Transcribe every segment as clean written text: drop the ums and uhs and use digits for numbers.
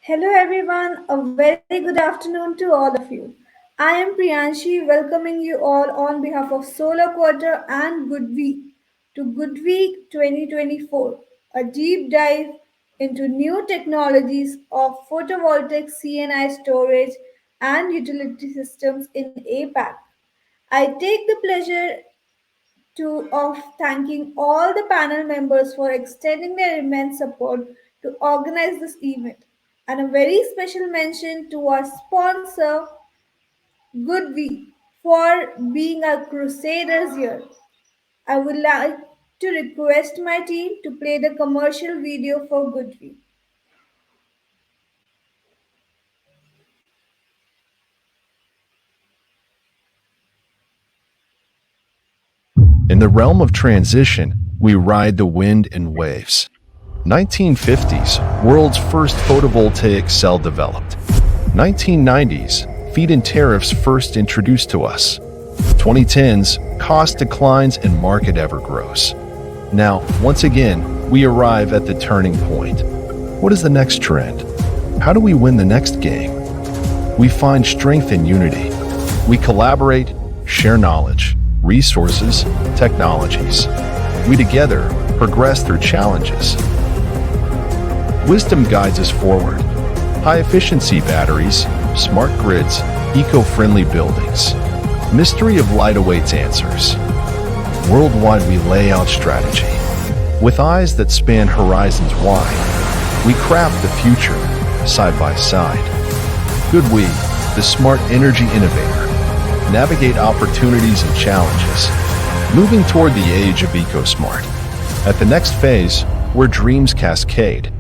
Hello everyone, a very good afternoon to all of you. I am Priyanshi welcoming you all on behalf of Solar Quarter and Goodweek to Goodweek 2024, a deep dive into new technologies of photovoltaic CNI storage and utility systems in APAC. I take the pleasure of thanking all the panel members for extending their immense support to organize this event. And a very special mention to our sponsor, Goodweek, for being our crusaders here. I would like to request my team to play the commercial video for Goodweek. In the realm of transition, we ride the wind and waves. 1950s, world's first photovoltaic cell developed. 1990s, feed-in tariffs first introduced to us. 2010s, cost declines and market ever grows. Now, once again, we arrive at the turning point. What is the next trend? How do we win the next game? We find strength in unity. We collaborate, share knowledge, resources, technologies. We together progress through challenges. Wisdom guides us forward. High-efficiency batteries, smart grids, eco-friendly buildings. Mystery of light awaits answers. Worldwide we lay out strategy. With eyes that span horizons wide, we craft the future, side by side. Goodweek, the smart energy innovator, navigate opportunities and challenges, moving toward the age of EcoSmart. At the next phase, where dreams cascade.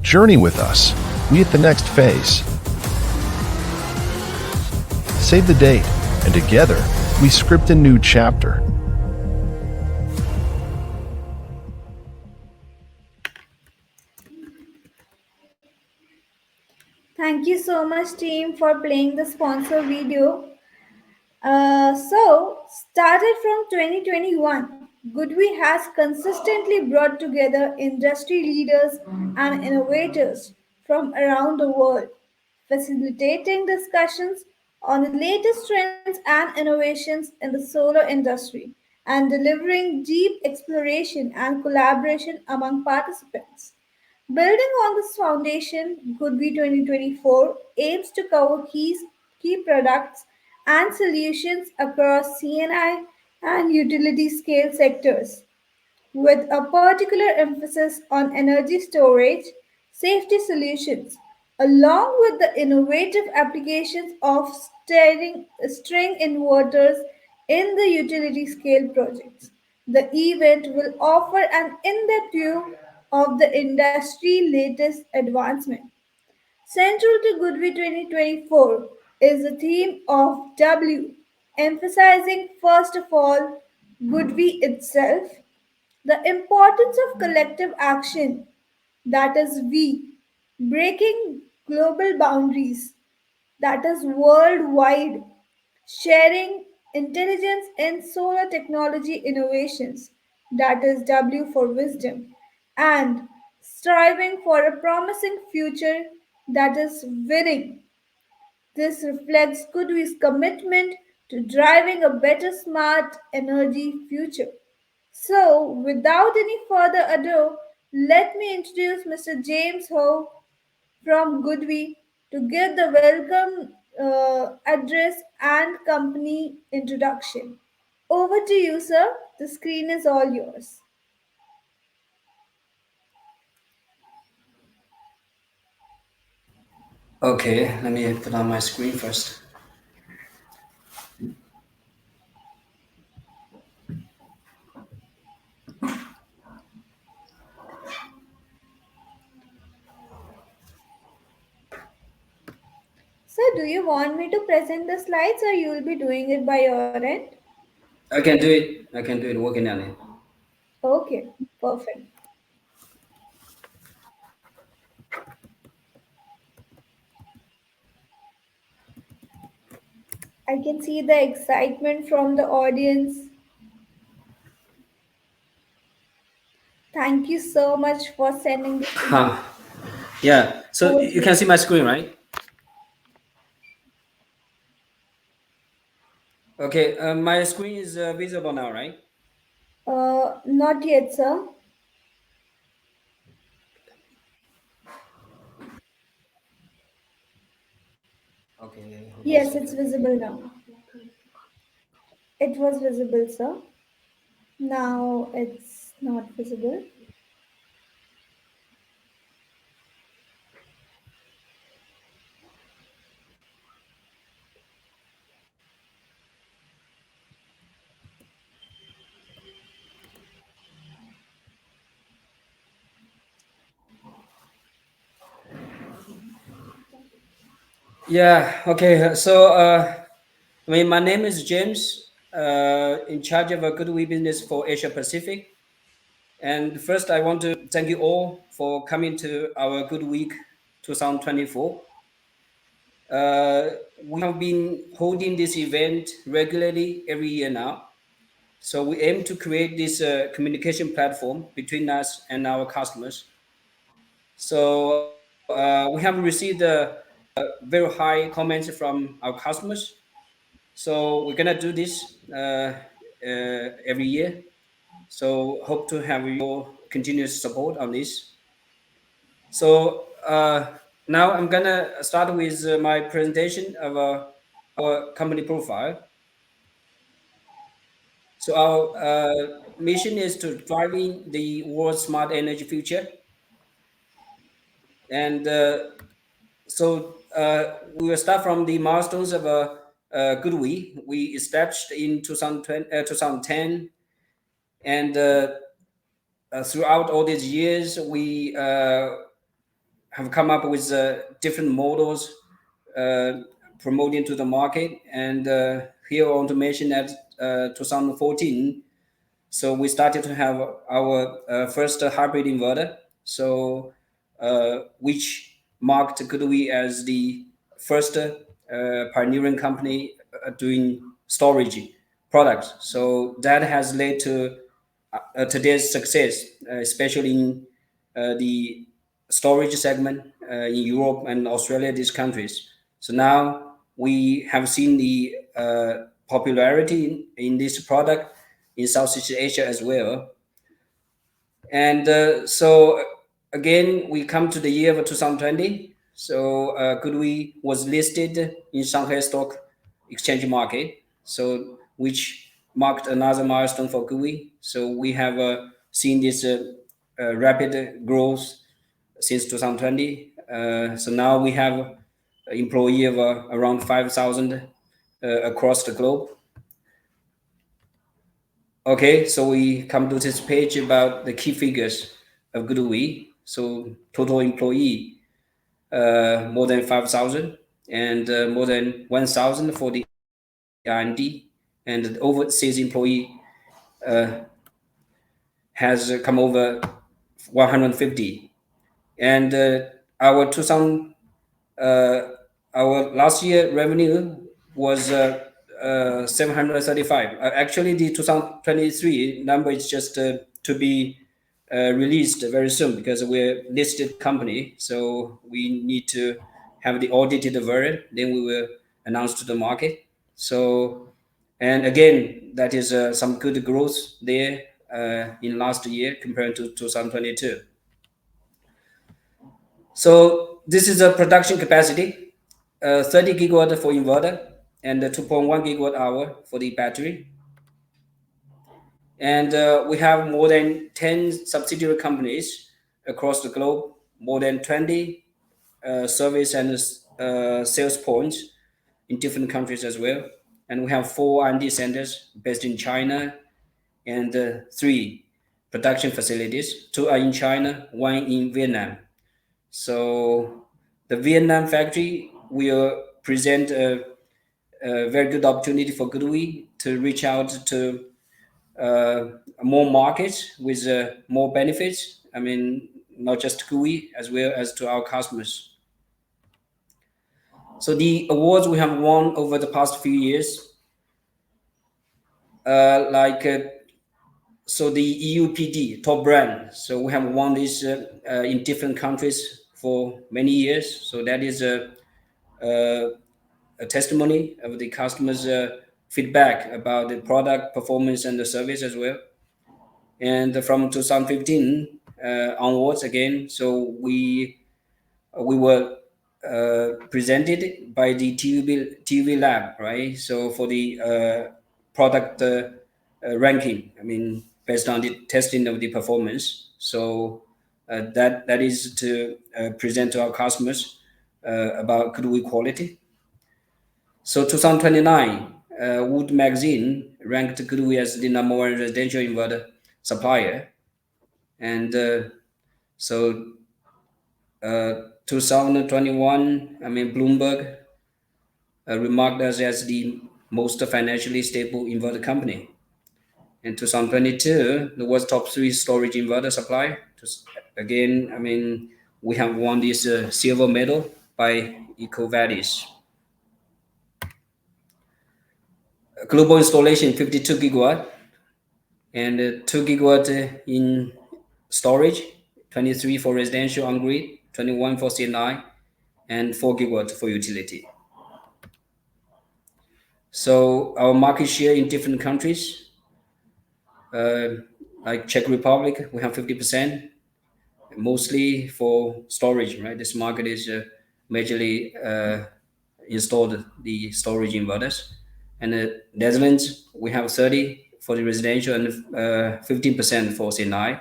Journey with us, we at the next phase. Save the date, and together, we script a new chapter. Thank you so much, team, for playing the sponsor video. Started from 2021, Goodwe has consistently brought together industry leaders and innovators from around the world, facilitating discussions on the latest trends and innovations in the solar industry and delivering deep exploration and collaboration among participants. Building on this foundation, Goodby 2024 aims to cover key products and solutions across CNI and utility scale sectors, with a particular emphasis on energy storage, safety solutions, along with the innovative applications of string inverters in the utility scale projects. The event will offer an in-depth view of the industry latest advancement. Central to Goodwill 2024 is the theme of W, emphasizing first of all Goodwill itself, the importance of collective action, that is V, breaking global boundaries, that is worldwide, sharing intelligence in solar technology innovations, that is W for wisdom, and striving for a promising future, that is winning. This reflects Goodwi's commitment to driving a better smart energy future. So, without any further ado, let me introduce Mr. James Ho from Goodwe to give the welcome address and company introduction. Over to you, sir. The screen is all yours. Okay, let me put on my screen first. Sir, do you want me to present the slides or you will be doing it by your end? I can do it. I can do it working on it. Okay, perfect. I can see the excitement from the audience. Thank you so much for sending this Huh. email. Yeah. So Over to you can you. see my screen, right? Okay. My screen is visible now, right? Not yet, sir. Okay. Hold on a Yes, it's second. visible now. It was visible, sir. Now it's not visible. Yeah. Okay. So my name is James. In charge of a Goodweek business for Asia Pacific. And first, I want to thank you all for coming to our Good Week 2024. We have been holding this event regularly every year now. So we aim to create this communication platform between us and our customers. So we have received very high comments from our customers. So we're gonna do this every year. So hope to have your continuous support on this. So now I'm gonna start with my presentation of our company profile. So our mission is to driving the world's smart energy future, and we will start from the milestones of Goodweek. We established in 2020, 2010, and throughout all these years, we have come up with different models uh, promoting to the market. And here I want to mention that 2014, so we started to have our first hybrid inverter, so which marked Goodweek as the first pioneering company doing storage products. So that has led to today's success, especially in the storage segment in Europe and Australia, these countries. So now we have seen the popularity in this product in Southeast Asia as well. And so again, we come to the year of 2020. So Goodweek was listed in Shanghai Stock Exchange market, so which marked another milestone for Goodweek. So we have seen this rapid growth since 2020. So now we have employee of around 5,000 across the globe. Okay, so we come to this page about the key figures of Goodweek. So total employee more than 5,000, and more than 1,000 for the R&D, and the overseas employee uh, has come over 150. And our 2000 uh, our last year revenue was 735. Actually, the 2023 number is just to be released very soon because we're a listed company. So we need to have the audited version. Then we will announce to the market. So, and again, that is some good growth there in last year compared to 2022. So this is a production capacity, 30 gigawatt for inverter and 2.1 gigawatt hour for the battery. And we have more than 10 subsidiary companies across the globe, more than 20 service and sales points in different countries as well. And we have 4 R&D centers based in China, and 3 production facilities. 2 are in China, 1 in Vietnam. So the Vietnam factory will present a very good opportunity for Goodweek to reach out to uh, more markets with more benefits. I mean, not just Goodweek, as well as to our customers. So the awards we have won over the past few years, like so the EUPD top brand. So we have won this in different countries for many years. So that is a, a testimony of the customers' feedback about the product performance and the service as well. And from 2015 onwards again, so we were presented by the TV lab, right? So for the product ranking, I mean, based on the testing of the performance. So that is to present to our customers about good wood quality. So 2029, Wood Magazine ranked Goodweek as the number one residential inverter supplier, and so 2021, I mean Bloomberg remarked us as the most financially stable inverter company. In 2022, the world's top three storage inverter supplier. Again, I mean we have won this silver medal by EcoVadis. Global installation 52 gigawatt and 2 gigawatt in storage, 23 for residential on grid, 21 for CNI, and 4 gigawatt for utility. So our market share in different countries, uh, like Czech Republic, we have 50%, mostly for storage, right? This market is majorly installed the storage inverters. And the Netherlands, we have 30 for the residential and 15% for CNI.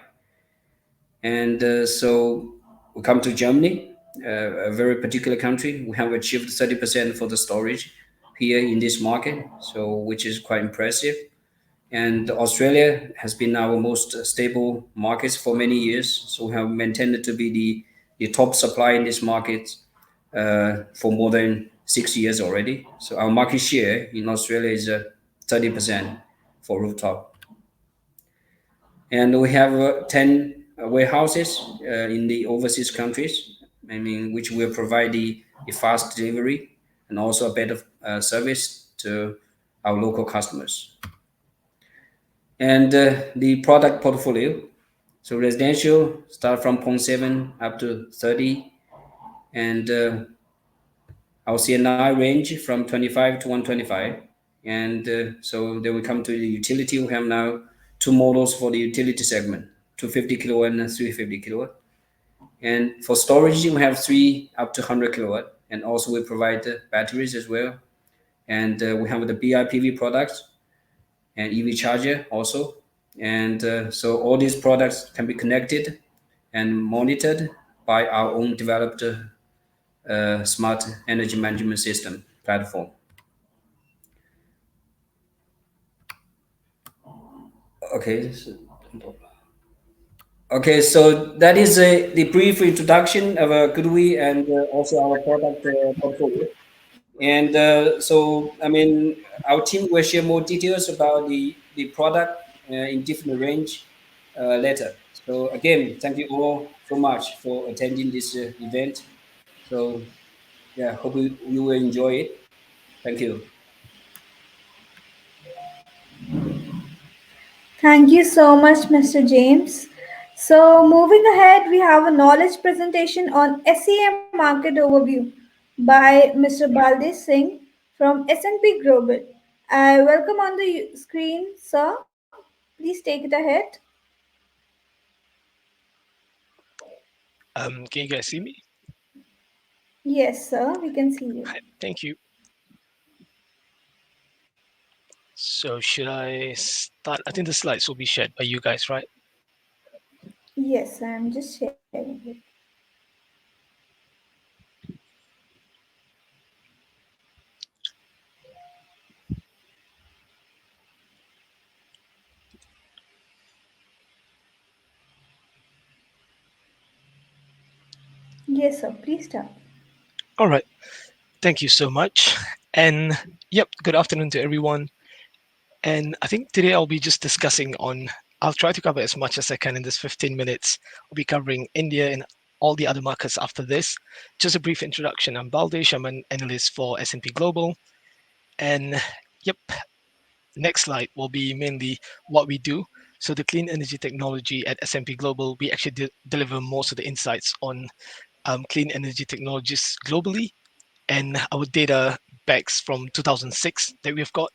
And so we come to Germany, a very particular country. We have achieved 30% for the storage here in this market, so which is quite impressive. And Australia has been our most stable market for many years, so we have maintained it to be the top supplier in this market for more than 6 years already. So our market share in Australia is 30% for rooftop. And we have 10 warehouses in the overseas countries, I mean, which will provide the fast delivery and also a better service to our local customers. And the product portfolio, so residential start from 0.7 up to 30, and our CNI range from 25 to 125. And so then we come to the utility. We have now two models for the utility segment, 250 kilowatt and 350 kilowatt. And for storage, we have three up to 100 kilowatt. And also we provide batteries as well. And we have the BIPV products and EV charger also. And so all these products can be connected and monitored by our own developed smart energy management system platform. Okay. Okay, so that is the brief introduction of Goodweek and also our product portfolio. And so, I mean, our team will share more details about the product in different range later. So again, thank you all so much for attending this event. So yeah, hope you will enjoy it. Thank you. Thank you so much, Mr. James. So, moving ahead, we have a knowledge presentation on SEM market overview by Mr. Baldev Singh from S&P Global. I welcome on the screen, sir. Please take it ahead. Can you guys see me? Yes, sir, we can see you. Hi, thank you. So should I start? I think the slides will be shared by you guys, right? Yes, I'm just sharing it. Yes, sir, please start. All right. Thank you so much. And yep, good afternoon to everyone. And I think today I'll be just discussing on, I'll try to cover as much as I can in this 15 minutes. I'll be covering India and all the other markets after this. Just a brief introduction. I'm Baldesh. I'm an analyst for S&P Global. And yep, next slide will be mainly what we do. So the clean energy technology at S&P Global, we actually deliver most of the insights on clean energy technologies globally, and our data backs from 2006 that we've got,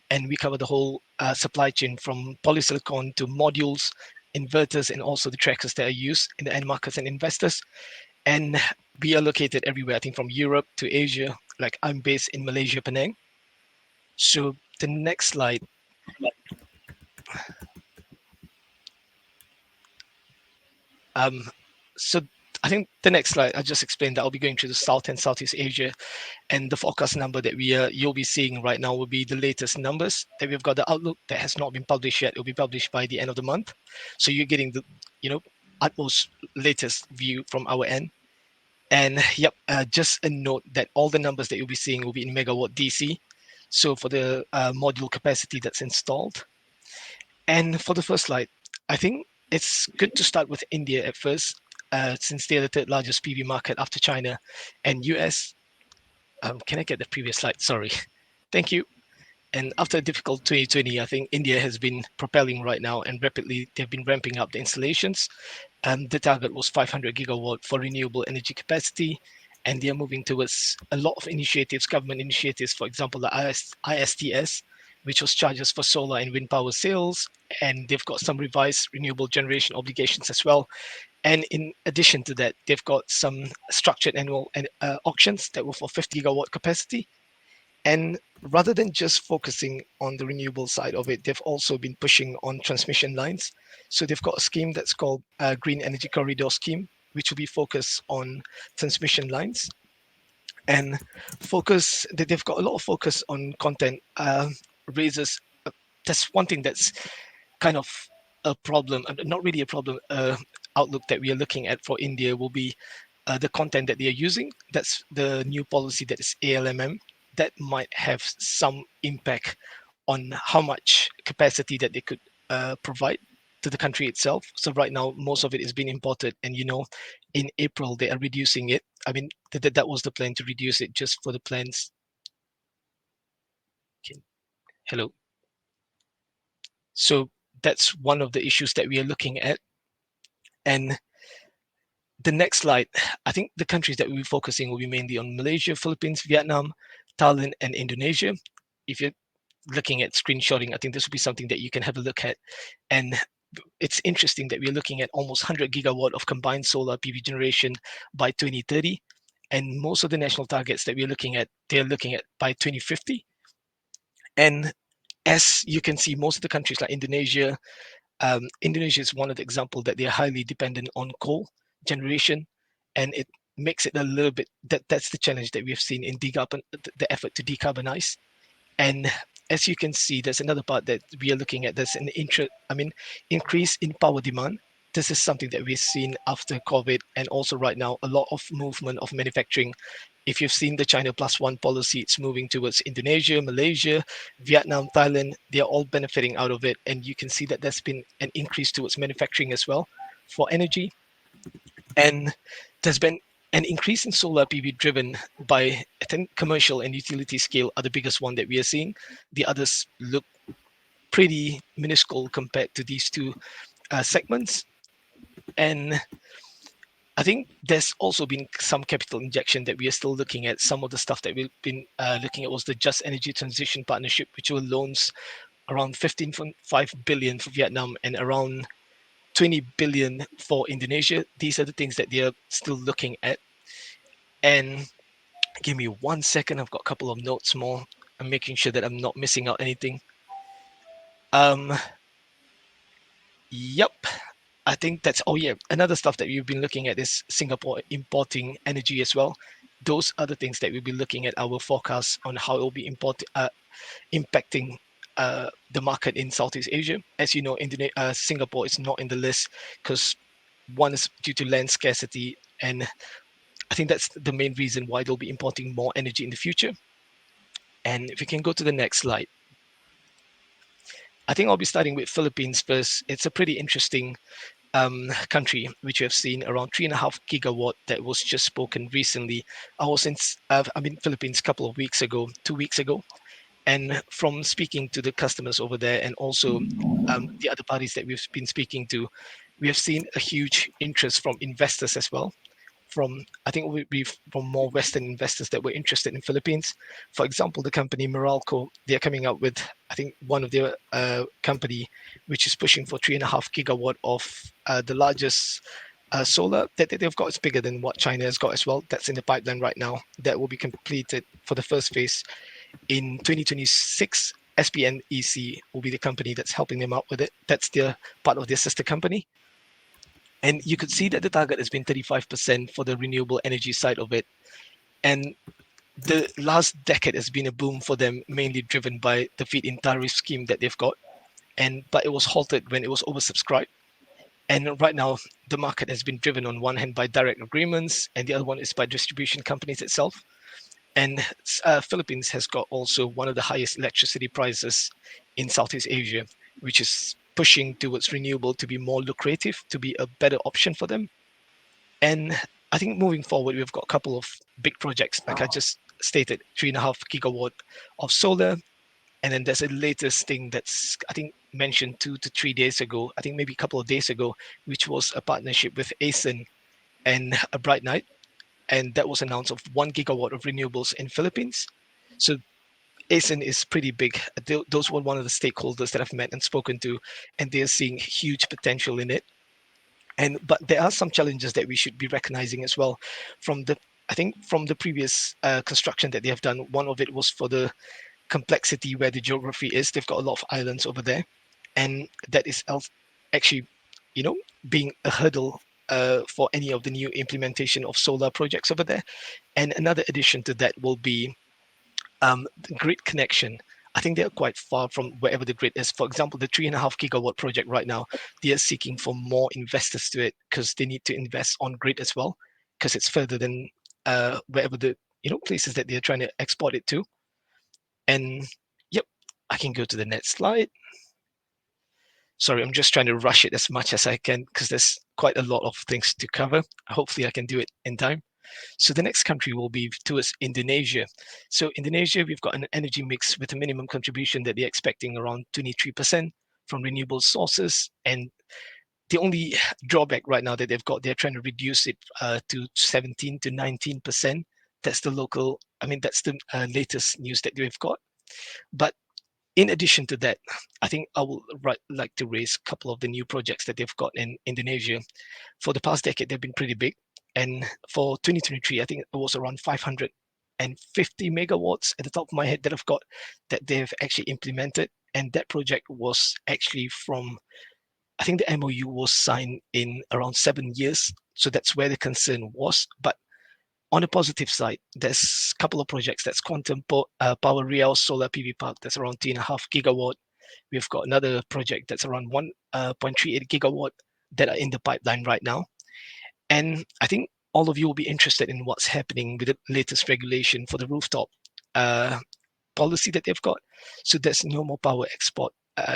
and we cover the whole supply chain from polysilicon to modules, inverters, and also the trackers that are used in the end markets and investors. And we are located everywhere, I think from Europe to Asia. Like I'm based in Malaysia, Penang. So the next slide. Um, so I think the next slide I just explained that I'll be going through the South and Southeast Asia, and the forecast number that you'll be seeing right now will be the latest numbers that we've got. The outlook that has not been published yet, it will be published by the end of the month. So you're getting the you know utmost latest view from our end. And yep, just a note that all the numbers that you'll be seeing will be in megawatt DC. So for the module capacity that's installed. And for the first slide, I think it's good to start with India at first, since they're the third largest PV market after China and US. Can I get the previous slide? Sorry. Thank you. And after a difficult 2020, I think India has been propelling right now, and rapidly they've been ramping up the installations. The target was 500 gigawatt for renewable energy capacity, and they are moving towards a lot of initiatives, government initiatives, for example, the ISTS, which was charges for solar and wind power sales, and they've got some revised renewable generation obligations as well. And in addition to that, they've got some structured annual auctions that were for 50 gigawatt capacity. And rather than just focusing on the renewable side of it, they've also been pushing on transmission lines. So they've got a scheme that's called Green Energy Corridor Scheme, which will be focused on transmission lines and focus. They've got a lot of focus on content raises. That's one thing that's kind of a problem, not really a problem, outlook that we are looking at for India will be the content that they are using. That's the new policy that is ALMM. That might have some impact on how much capacity that they could provide to the country itself. So right now, most of it is being imported, and in April they are reducing it. I mean, that was the plan to reduce it just for the plans. Okay. Hello. So that's one of the issues that we are looking at. And the next slide, I think the countries that we'll be focusing will be mainly on Malaysia, Philippines, Vietnam, Thailand, and Indonesia. If you're looking at screenshotting, I think this will be something that you can have a look at. And it's interesting that we're looking at almost 100 gigawatt of combined solar PV generation by 2030. And most of the national targets that we're looking at, they're looking at by 2050. And as you can see, most of the countries like Indonesia, Indonesia is one of the examples that they are highly dependent on coal generation, and it makes it a little bit that's the challenge that we've seen in the effort to decarbonize. And as you can see, there's another part that we are looking at. There's an increase in power demand. This is something that we've seen after COVID, and also right now a lot of movement of manufacturing. If you've seen the China Plus One policy, it's moving towards Indonesia, Malaysia, Vietnam, Thailand. They are all benefiting out of it, and you can see that there's been an increase towards manufacturing as well for energy. And there's been an increase in solar PV driven by, I think, commercial and utility scale are the biggest one that we are seeing. The others look pretty minuscule compared to these two segments. And I think there's also been some capital injection that we are still looking at. Some of the stuff that we've been looking at was the Just Energy Transition Partnership, which were loans around 15.5 billion for Vietnam and around 20 billion for Indonesia. These are the things that they are still looking at. And give me 1 second. I've got a couple of notes more. I'm making sure that I'm not missing out anything. Um, yep. I think that's, oh yeah, another stuff that we've been looking at is Singapore importing energy as well. Those are the things that we'll be looking at our forecast on how it will be impacting the market in Southeast Asia. As you know, Singapore is not in the list because one is due to land scarcity, and I think that's the main reason why they'll be importing more energy in the future. And if we can go to the next slide, I think I'll be starting with Philippines first. It's a pretty interesting country, which we have seen around 3.5 gigawatt that was just spoken recently. I'm in Philippines a couple of weeks ago, 2 weeks ago, and from speaking to the customers over there and also the other parties that we've been speaking to, we have seen a huge interest from investors as well. from, I think we from more Western investors that were interested in Philippines. For example, the company Meralco, they're coming up with, I think, one of their company which is pushing for 3.5 gigawatt of the largest solar that they've got is bigger than what China has got as well. That's in the pipeline right now. That will be completed for the first phase in 2026. SPNEC will be the company that's helping them out with it. That's their part of their sister company. And you could see that the target has been 35% for the renewable energy side of it. And the last decade has been a boom for them, mainly driven by the feed-in tariff scheme that they've got. And but it was halted when it was oversubscribed. And right now, the market has been driven on one hand by direct agreements, and the other one is by distribution companies itself. And Philippines has got also one of the highest electricity prices in Southeast Asia, which is pushing towards renewable to be more lucrative, to be a better option for them. And I think moving forward, we've got a couple of big projects, like I just stated, 3.5 gigawatt of solar. And then there's a latest thing that's, I think, mentioned 2 to 3 days ago, I think maybe a couple of days ago, which was a partnership with ASEN and a Bright Night. And that was announced of 1 gigawatt of renewables in Philippines. So ASEN is pretty big. Those were one of the stakeholders that I've met and spoken to, and they're seeing huge potential in it. And but there are some challenges that we should be recognizing as well from the, I think, from the previous construction that they have done. One of it was for the complexity where the geography is. They've got a lot of islands over there, and that is actually, you know, being a hurdle for any of the new implementation of solar projects over there. And another addition to that will be the grid connection. I think they're quite far from wherever the grid is. For example, the 3.5 gigawatt project right now, they are seeking for more investors to it because they need to invest on grid as well, because it's further than wherever the, places that they're trying to export it to. And yep, I can go to the next slide. Sorry, I'm just trying to rush it as much as I can because there's quite a lot of things to cover. Hopefully, I can do it in time. So the next country will be towards Indonesia. So Indonesia, we've got an energy mix with a minimum contribution that they're expecting around 23% from renewable sources. And the only drawback right now that they've got, they're trying to reduce it to 17 to 19%. That's the local, that's the latest news that we've got. But in addition to that, I think I would like to raise a couple of the new projects that they've got in Indonesia. For the past decade, they've been pretty big. And for 2023, I think it was around 550 megawatts at the top of my head that I've got that they've actually implemented. And that project was actually from, I think the MOU was signed in around 7 years. So that's where the concern was. But on the positive side, there's a couple of projects. That's Power Real Solar PV Park. That's around 3.5 gigawatt. We've got another project that's around 1.38 gigawatt that are in the pipeline right now. And I think all of you will be interested in what's happening with the latest regulation for the rooftop uh, policy that they've got. So there's no more power export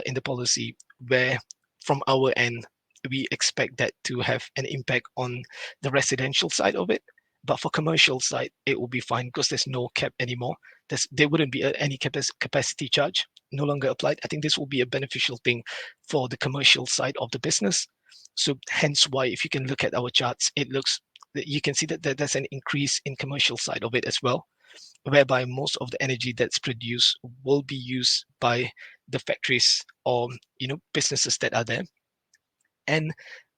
in the policy, where from our end, we expect that to have an impact on the residential side of it. But for commercial side, it will be fine because there's no cap anymore. There wouldn't be any capacity charge no longer applied. I think this will be a beneficial thing for the commercial side of the business. So hence why, if you can look at our charts, it looks that you can see that there's an increase in commercial side of it as well, whereby most of the energy that's produced will be used by the factories or businesses that are there. And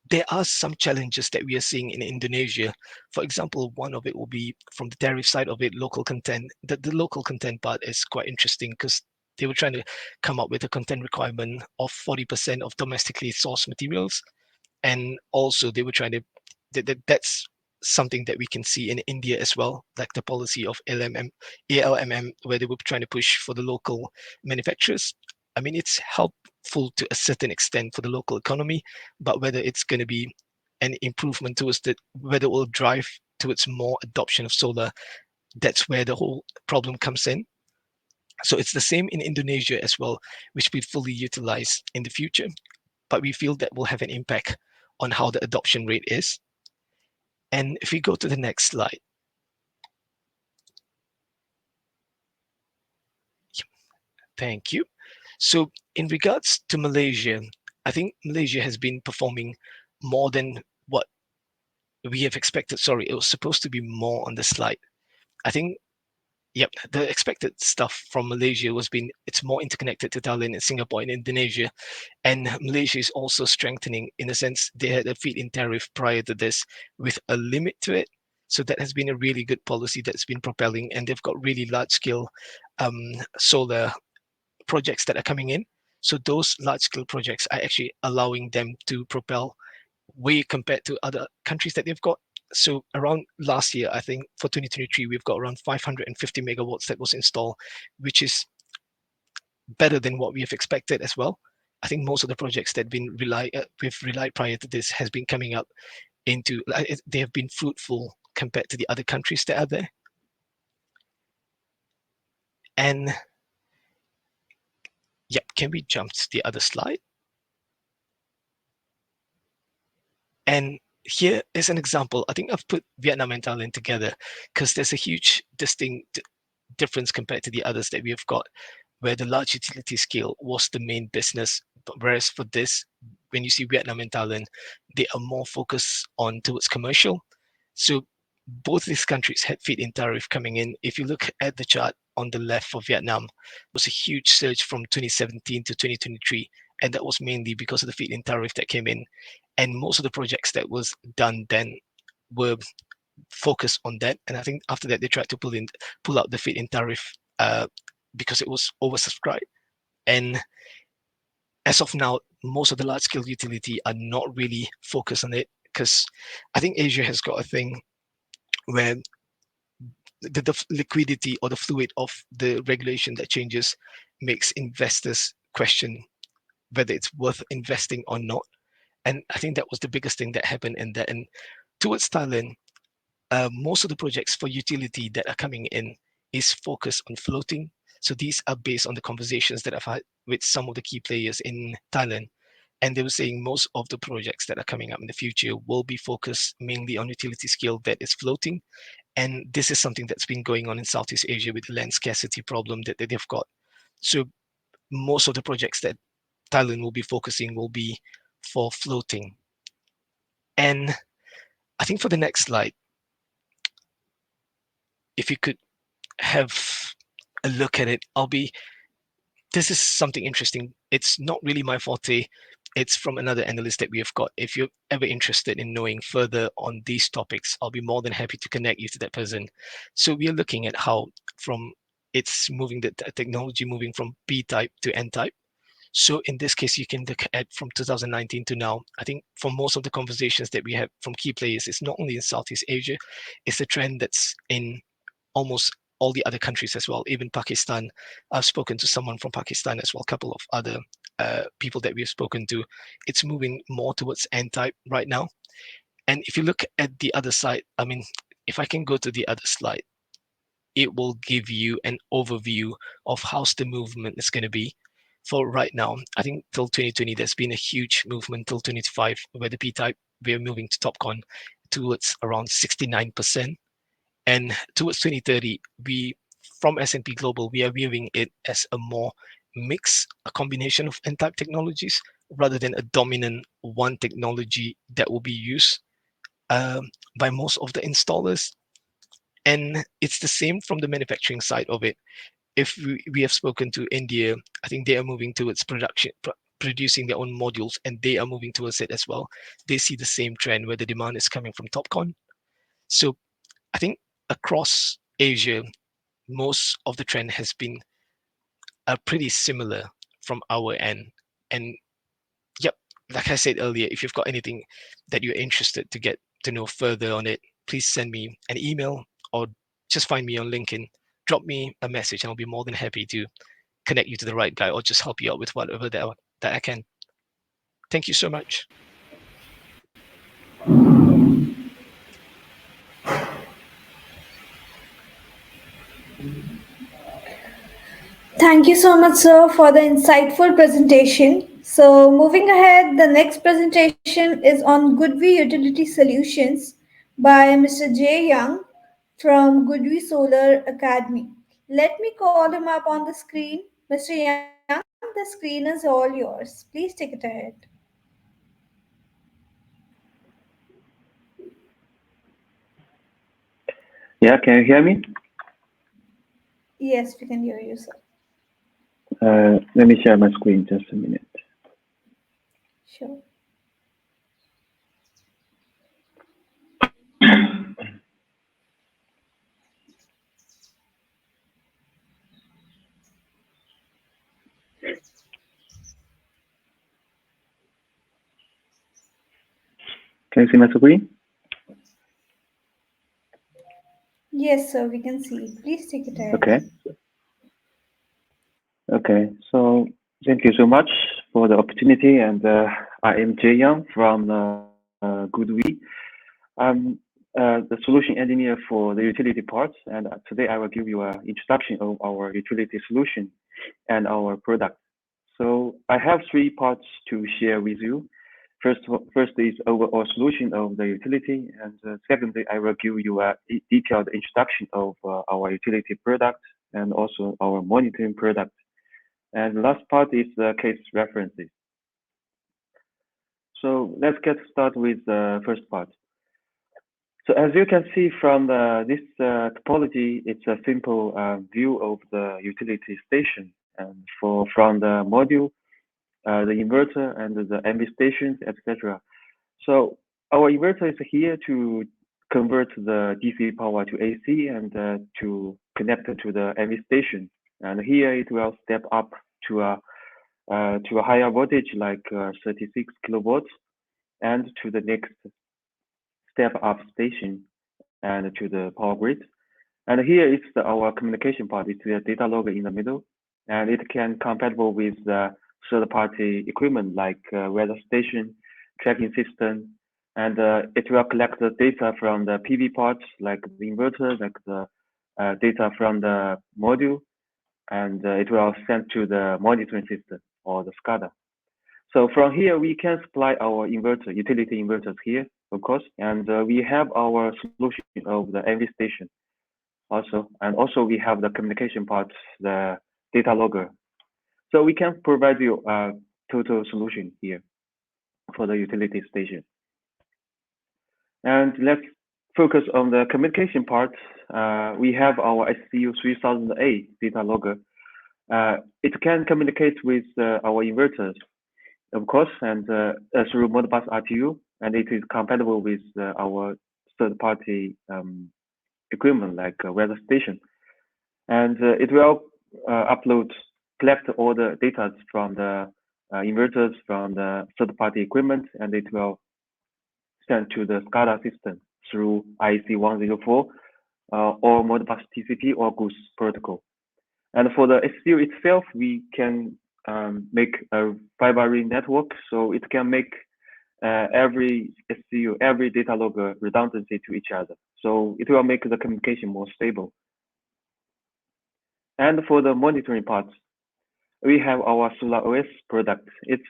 there are some challenges that we are seeing in Indonesia. For example, one of it will be from the tariff side of it, local content. The local content part is quite interesting because they were trying to come up with a content requirement of 40% of domestically sourced materials. And also they were trying to, that's something that we can see in India as well, like the policy of ALMM, where they were trying to push for the local manufacturers. It's helpful to a certain extent for the local economy, but whether it's going to be an improvement towards that, whether it will drive towards more adoption of solar, that's where the whole problem comes in. So it's the same in Indonesia as well, which we fully utilize in the future, but we feel that will have an impact on how the adoption rate is. And if we go to the next slide, thank you. So in regards to Malaysia, I think Malaysia has been performing more than what we have expected, sorry, it was supposed to be more on the slide. I think, yep, the expected stuff from Malaysia was being, it's more interconnected to Thailand and Singapore and Indonesia. And Malaysia is also strengthening, in a sense, they had a feed-in tariff prior to this with a limit to it. So that has been a really good policy that's been propelling, and they've got really large-scale solar projects that are coming in. So those large-scale projects are actually allowing them to propel way compared to other countries that they've got. So around last year, I think for 2023, we've got around 550 megawatts that was installed, which is better than what we have expected as well. I think most of the projects that we've relied prior to this has been coming up into, they have been fruitful compared to the other countries that are there. And yep, can we jump to the other slide? And here is an example. I think I've put Vietnam and Thailand together because there's a huge distinct difference compared to the others that we have got, where the large utility scale was the main business. But whereas for this, when you see Vietnam and Thailand, they are more focused on towards commercial. So both these countries had feed-in tariff coming in. If you look at the chart on the left for Vietnam, it was a huge surge from 2017 to 2023, and that was mainly because of the feed-in tariff that came in. And most of the projects that was done then were focused on that. And I think after that, they tried to pull out the feed-in tariff because it was oversubscribed. And as of now, most of the large-scale utility are not really focused on it because I think Asia has got a thing where the liquidity or the fluid of the regulation that changes makes investors question whether it's worth investing or not. And I think that was the biggest thing that happened in that. And towards Thailand, most of the projects for utility that are coming in is focused on floating. So these are based on the conversations that I've had with some of the key players in Thailand. And they were saying most of the projects that are coming up in the future will be focused mainly on utility scale that is floating. And this is something that's been going on in Southeast Asia with the land scarcity problem that they've got. So most of the projects that Thailand will be focusing will be for floating. And I think for the next slide, if you could have a look at it, this is something interesting. It's not really my forte. It's from another analyst that we have got. If you're ever interested in knowing further on these topics, I'll be more than happy to connect you to that person. So we are looking at how from it's moving the technology moving from P type to N type. So in this case, you can look at from 2019 to now. I think for most of the conversations that we have from key players, it's not only in Southeast Asia, it's a trend that's in almost all the other countries as well, even Pakistan. I've spoken to someone from Pakistan as well, a couple of other people that we've spoken to. It's moving more towards N-type right now. And if you look at the other side, I mean, if I can go to the other slide, it will give you an overview of how's the movement is going to be. For right now, I think till 2020, there's been a huge movement till 2025, where the P-type, we're moving to TopCon towards around 69%. And towards 2030, we from S&P Global, we are viewing it as a more mix, a combination of N-type technologies rather than a dominant one technology that will be used by most of the installers. And it's the same from the manufacturing side of it. If we have spoken to India, I think they are moving towards producing their own modules, and they are moving towards it as well. They see the same trend where the demand is coming from TopCon. So I think across Asia, most of the trend has been pretty similar from our end. And yep, like I said earlier, if you've got anything that you're interested to get to know further on it, please send me an email or just find me on LinkedIn. Drop me a message, and I'll be more than happy to connect you to the right guy or just help you out with whatever that I can. Thank you so much. Thank you so much, sir, for the insightful presentation. So, moving ahead, the next presentation is on Goodweek Utility Solutions by Mr. Jay Young from Goodweek Solar Academy. Let me call him up on the screen. Mr. Young, the screen is all yours. Please take it ahead. Yeah, can you hear me? Yes, we can hear you, sir. Let me share my screen just a minute. Sure. Can you see my screen? Yes, sir, we can see. Please take it ahead. Okay. Okay. So thank you so much for the opportunity. And I am Jay Young from Goodweek. I'm the solution engineer for the utility parts. And today I will give you an introduction of our utility solution and our product. So I have three parts to share with you. First is overall solution of the utility, and secondly, I will give you a detailed introduction of our utility product and also our monitoring product. And the last part is the case references. So let's get started with the first part. So as you can see from this topology, it's a simple view of the utility station. And from the module, the inverter, and the MV stations, etc. So our inverter is here to convert the DC power to AC and to connect it to the MV station. And here it will step up to a higher voltage like 36 kilovolts, and to the next step up station and to the power grid. And here is our communication part. It's the data logger in the middle, and it can compatible with third-party equipment like weather station, tracking system, and it will collect the data from the PV parts like the inverter, like the data from the module, and it will send to the monitoring system or the SCADA. So from here, we can supply our inverter, utility inverters here, of course, and we have our solution of the MV station also, and also we have the communication part, the data logger. So we can provide you a total solution here for the utility station. And let's focus on the communication part. We have our SCU 3008 data logger. It can communicate with our inverters, of course, and through Modbus RTU, and it is compatible with our third-party equipment like weather station. And it will collect all the data from the inverters from the third-party equipment, and it will send to the SCADA system through IEC 104 or Modbus TCP or Goose protocol. And for the SCU itself, we can make a fiber network, so it can make every SCU, every data logger redundancy to each other. So it will make the communication more stable. And for the monitoring part, we have our SolarOS product. It's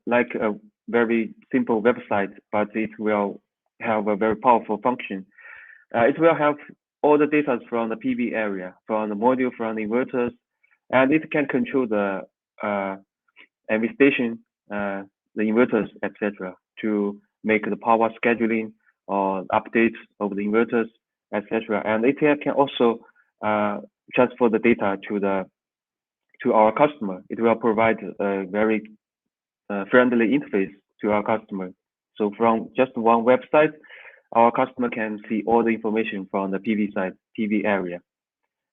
like a very simple website, but it will have a very powerful function. It will have all the data from the PV area, from the module, from the inverters, and it can control the MV station, the inverters, etc., to make the power scheduling or updates of the inverters, etc. And it can also transfer the data to our customer. It will provide a very friendly interface to our customer. So from just one website, our customer can see all the information from the PV side, PV area.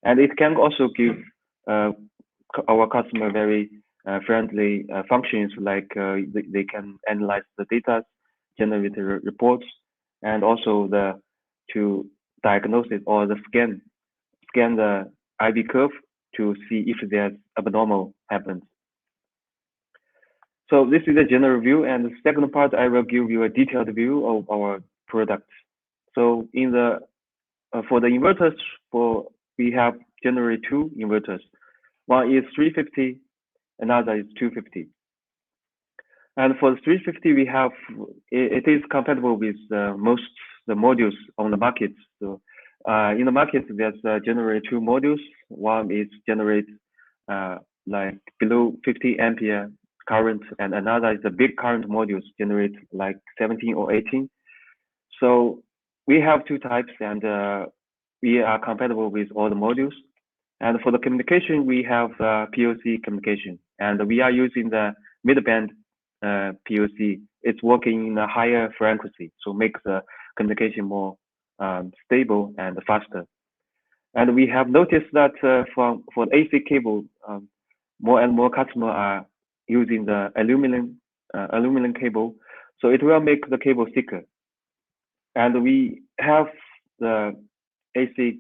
And it can also give our customer very friendly functions like they can analyze the data, generate reports, and also to diagnose it or scan the IV curve to see if there's abnormal happens. So this is a general view, and the second part I will give you a detailed view of our product. So in the for the inverters, we have generally two inverters. One is 350, another is 250. And for the 350, we have it is compatible with most the modules on the market. So in the market, there's generally two modules. One is generate like below 50 ampere current, and another is the big current modules generate like 17 or 18. So we have two types, and we are compatible with all the modules. And for the communication, we have POC communication, and we are using the mid-band POC. It's working in a higher frequency, so makes the communication more stable and faster. And we have noticed that for the AC cable, more and more customers are using the aluminum cable, so it will make the cable thicker. And we have the AC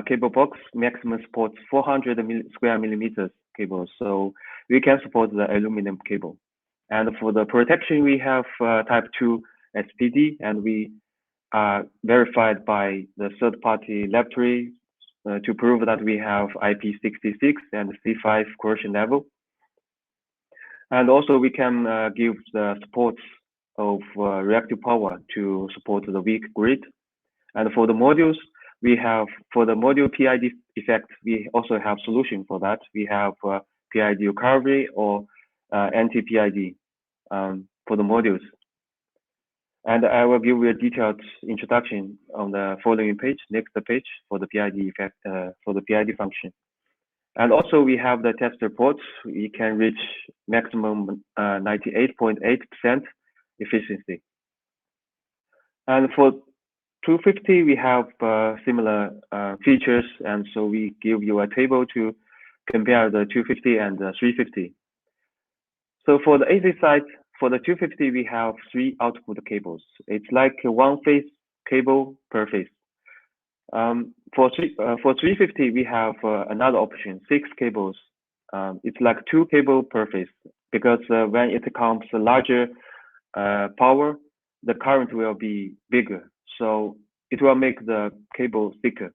cable box maximum supports 400 square millimeters cable, so we can support the aluminum cable. And for the protection, we have type 2 SPD, and we are verified by the third-party laboratory to prove that we have IP66 and C5 corrosion level. And also we can give the support of reactive power to support the weak grid. And for the modules, we have, for the module PID effect, we also have solution for that. We have PID recovery or anti-PID for the modules. And I will give you a detailed introduction on the following page, next page, for the PID effect, for the PID function. And also we have the test reports. We can reach maximum 98.8% efficiency. And for 250, we have similar features. And so we give you a table to compare the 250 and the 350. So for the AC side, for the 250, we have 3 output cables. It's like a one phase cable per phase. For 350, we have another option, 6 cables. It's like 2 cables per phase, because when it comes to larger power, the current will be bigger. So it will make the cable thicker.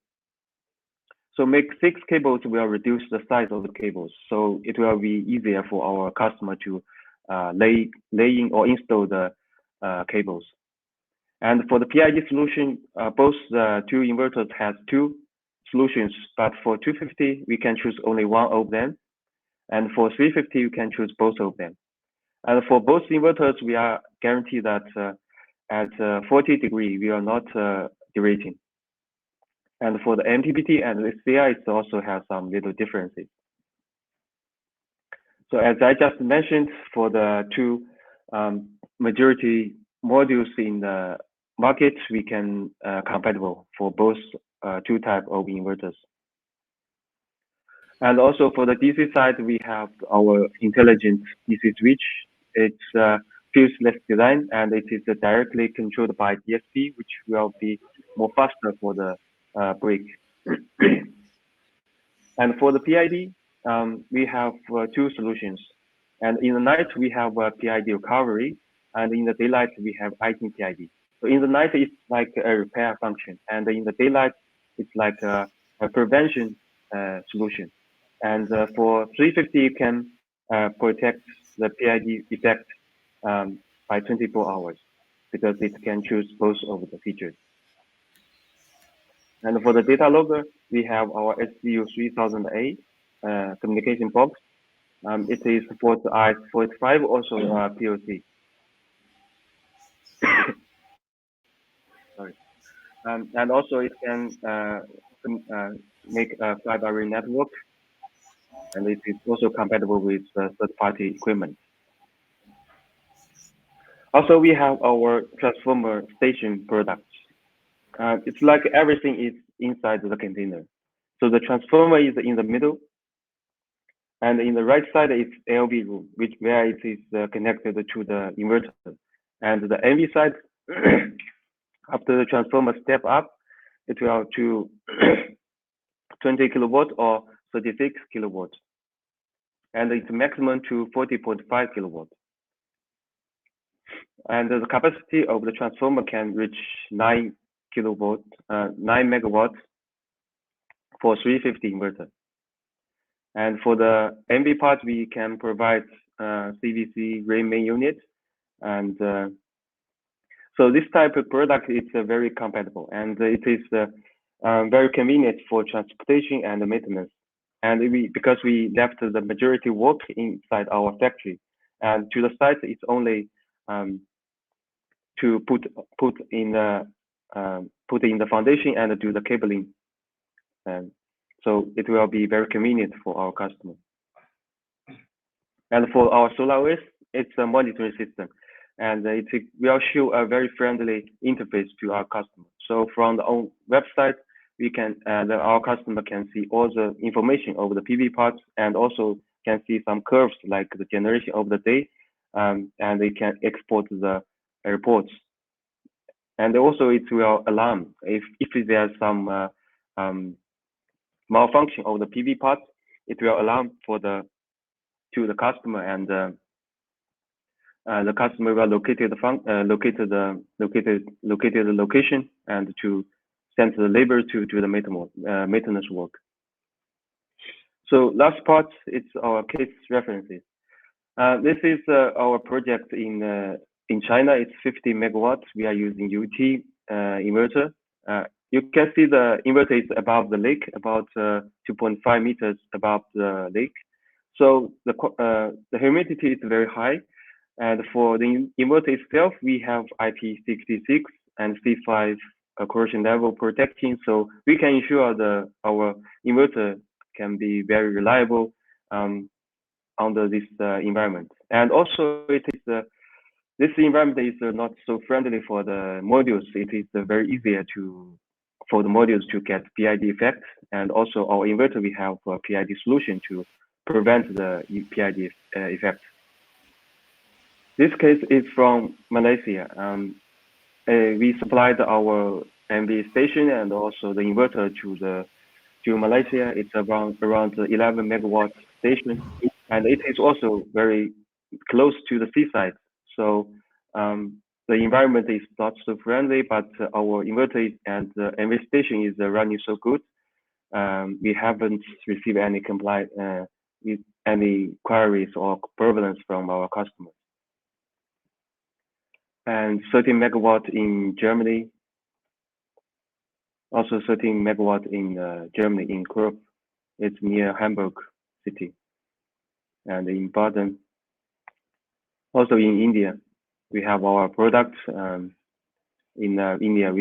So make 6 cables will reduce the size of the cables. So it will be easier for our customer to laying or install the cables. And for the PID solution, both the 2 inverters has 2 solutions, but for 250, we can choose only one of them. And for 350, you can choose both of them. And for both inverters, we are guaranteed that at 40 degrees, we are not derating. And for the MPPT and the CI, it also has some little differences. So as I just mentioned, for the 2 majority modules in the market, we can compatible for both 2 type of inverters. And also for the DC side, we have our intelligent DC switch. It's fuseless design, and it is directly controlled by DSP, which will be more faster for the break. And for the PID, we have 2 solutions. And in the night, we have PID recovery, and in the daylight, we have ITIN PID. So in the night, it's like a repair function, and in the daylight, it's like a prevention solution. And for 350, you can protect the PID effect by 24 hours, because it can choose both of the features. And for the data logger, we have our SCU 3000A communication box. It is supports RS-485, also POC. Sorry. And also it can make a fly-by-wire network, and it is also compatible with third-party equipment. Also, we have our transformer station products. It's like everything is inside the container. So the transformer is in the middle, and in the right side is LV room, where it is connected to the inverter. And the NV side, after the transformer step up, it will to 20 kilowatt or 36 kilowatt, and it's maximum to 40.5 kilowatt. And the capacity of the transformer can reach 9 megawatts for 350 inverter. And for the NV part, we can provide CVC rain main unit. And so this type of product is very compatible, and it is very convenient for transportation and maintenance. And because we left the majority work inside our factory, and to the site, it's only to put in put in the foundation and do the cabling. And so it will be very convenient for our customer. And for our SolarOS, it's a monitoring system, and it will show a very friendly interface to our customer. So from the own website, we can our customer can see all the information over the PV parts, and also can see some curves like the generation of the day, and they can export the reports. And also it will alarm if there's some malfunction of the PV parts, it will alarm to the customer, and the customer will locate the location and to send the labor to do the maintenance work. So last part, it's our case references. This is our project in China. It's 50 megawatts. We are using UT inverter. You can see the inverter is above the lake, about 2.5 meters above the lake. So the humidity is very high. And for the inverter itself, we have IP66 and C5 corrosion level protection. So we can ensure our inverter can be very reliable under this environment. And also, this environment is not so friendly for the modules. It is very easier for the modules to get PID effect. And also, our inverter, we have a PID solution to prevent the PID effect. This case is from Malaysia. We supplied our MV station and also the inverter to Malaysia. It's around 11 megawatt station, and it is also very close to the seaside. So the environment is not so friendly, but our inverter and the MV station is running so good. We haven't received any any queries or problems from our customers. And 13 megawatt in Germany, also 13 megawatt in Germany, in Krupp. It's near Hamburg city. And in Baden, also in India, we have our product in India,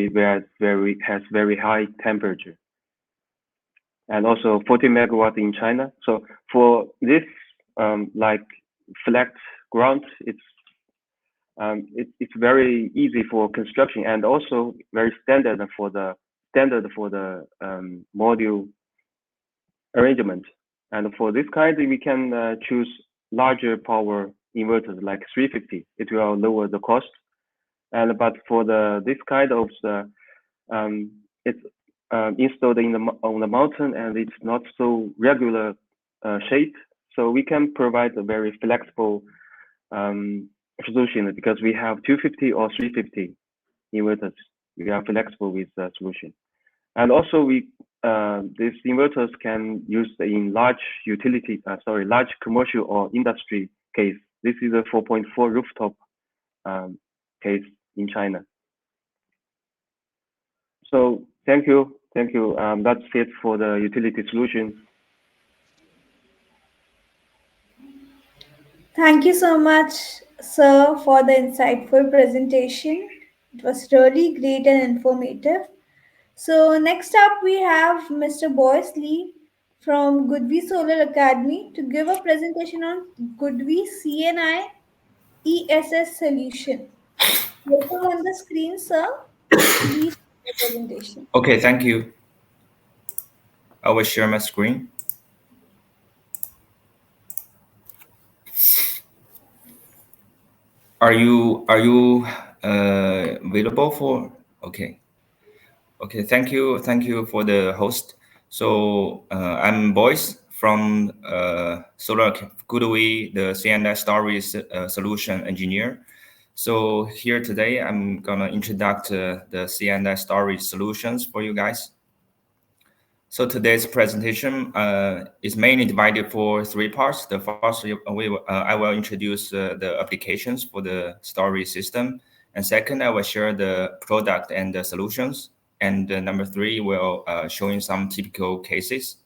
has very high temperature. And also 40 megawatt in China. So for this like flat ground, it's very easy for construction and also very standard for the module arrangement. And for this kind, we can choose larger power inverters like 350. It will lower the cost. And but for this kind of it's installed on the mountain, and it's not so regular shape. So we can provide a very flexible solution because we have 250 or 350 inverters. We are flexible with the solution. And also these inverters can use in large large commercial or industry case. This is a 4.4 rooftop case in China. So thank you. That's it for the utility solutions. Thank you so much, sir, for the insightful presentation. It was really great and informative. So next up we have Mr. Boyce Lee from Goodweek Solar Academy to give a presentation on Goodweek CNI ESS solution. Welcome on the screen, sir. Please do the presentation. Okay, thank you. I will share my screen. Are you available for? Okay. Thank you for the host. So I'm Boyce from Solar Goodweek, the CNI storage solution engineer. So here today I'm gonna introduce the CNI storage solutions for you guys. So today's presentation is mainly divided for three parts. The first, I will introduce the applications for the storage system. And second, I will share the product and the solutions. And number three, will showing some typical cases.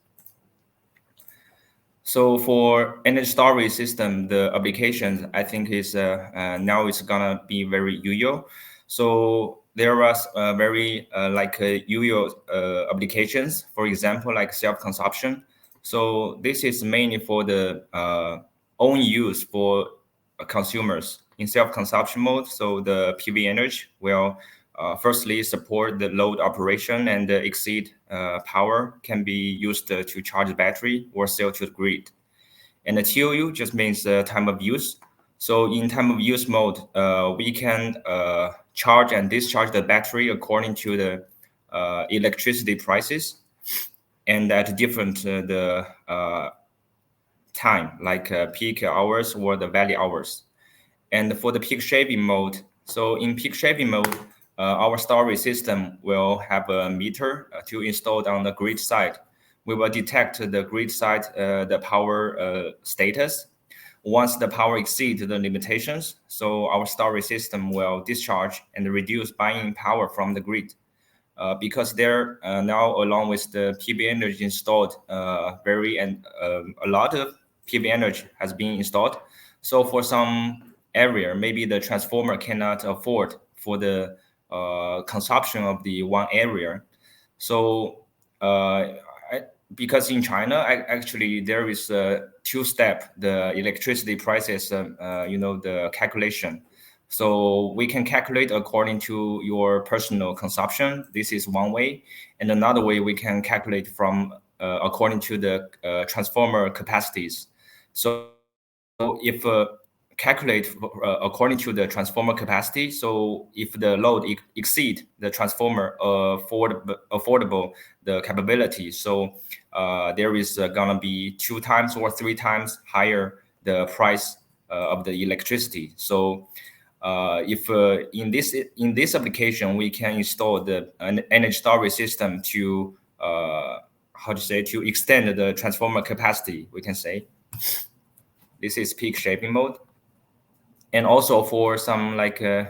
So for energy storage system, the applications, I think is now it's gonna be very usual. So there are very usual applications, for example, like self-consumption. So this is mainly for the own use for consumers in self-consumption mode. So the PV energy will firstly support the load operation, and the exceed power can be used to charge the battery or sell to the grid. And the TOU just means time of use. So in time of use mode, we can charge and discharge the battery according to the electricity prices, and at different the time, like peak hours or the valley hours. And for the peak shaving mode, so in peak shaving mode, our storage system will have a meter to install on the grid side. We will detect the grid side, the power status. Once the power exceeds the limitations, so our storage system will discharge and reduce buying power from the grid. Because there now, along with the PV energy installed, a lot of PV energy has been installed. So for some area, maybe the transformer cannot afford for the consumption of the one area. So because in China, actually there is a two-step the electricity prices, the calculation. So we can calculate according to your personal consumption. This is one way. And another way, we can calculate from according to the transformer capacities. So if calculate according to the transformer capacity, so if the load exceed the transformer affordable the capability, so there is gonna be 2 times or 3 times higher the price of the electricity. So if in this application, we can install an energy storage system to to extend the transformer capacity, we can say. This is peak shaping mode. And also for some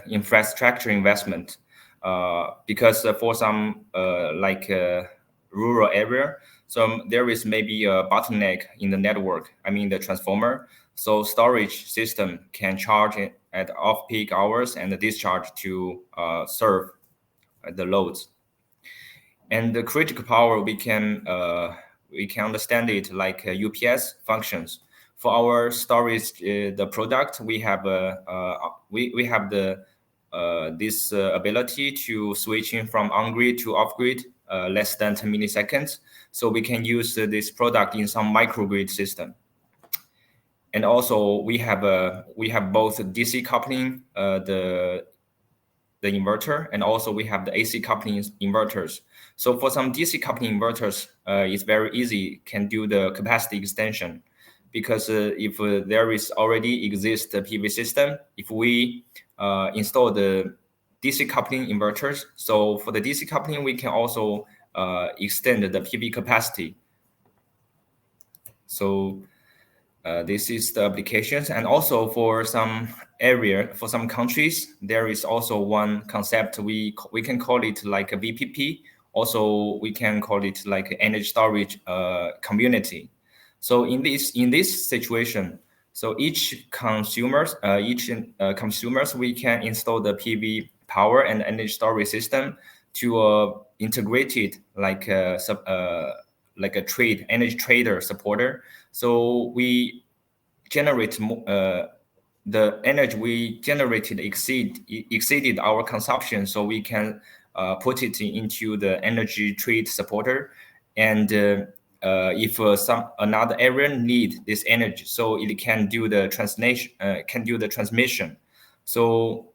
infrastructure investment, because for some rural area, so there is maybe a bottleneck in the network, I mean the transformer. So storage system can charge it at off-peak hours and discharge to serve the loads. And the critical power, we can understand it like UPS functions. For our storage, the product, we have we have the this ability to switching from on-grid to off-grid less than 10 milliseconds. So we can use this product in some microgrid system. And also we have both DC coupling, the inverter, and also we have the AC coupling inverters. So for some DC coupling inverters, it's very easy, can do the capacity extension, because if there is already exist a PV system, if we install the DC coupling inverters, so for the DC coupling, we can also extend the PV capacity. So this is the applications. And also for some area, for some countries, there is also one concept, we can call it like a VPP. Also, we can call it like energy storage community. So in this situation, so each consumers, we can install the PV power and energy storage system to integrated like a energy trader supporter. So we generate the energy we generated exceeded our consumption, so we can put it into the energy trade supporter. And if another area need this energy, so it can do the transmission. So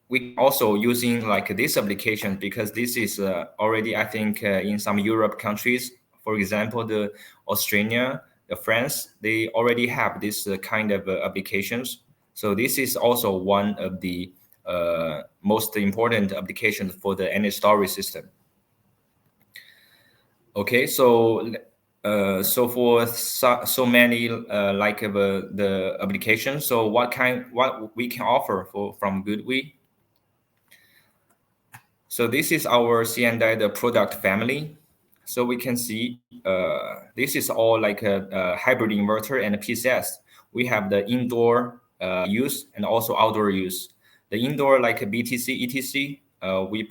we also using like this application, because this is already, I think, in some Europe countries, for example, the Australia, the France, they already have this kind of applications. So this is also one of the most important applications for the energy storage system. Okay, so for so many the applications, so what we can offer from Goodweek. So this is our C&I, the product family. So we can see this is all like a hybrid inverter and a PCS. We have the indoor use and also outdoor use. The indoor like a BTC, ETC, we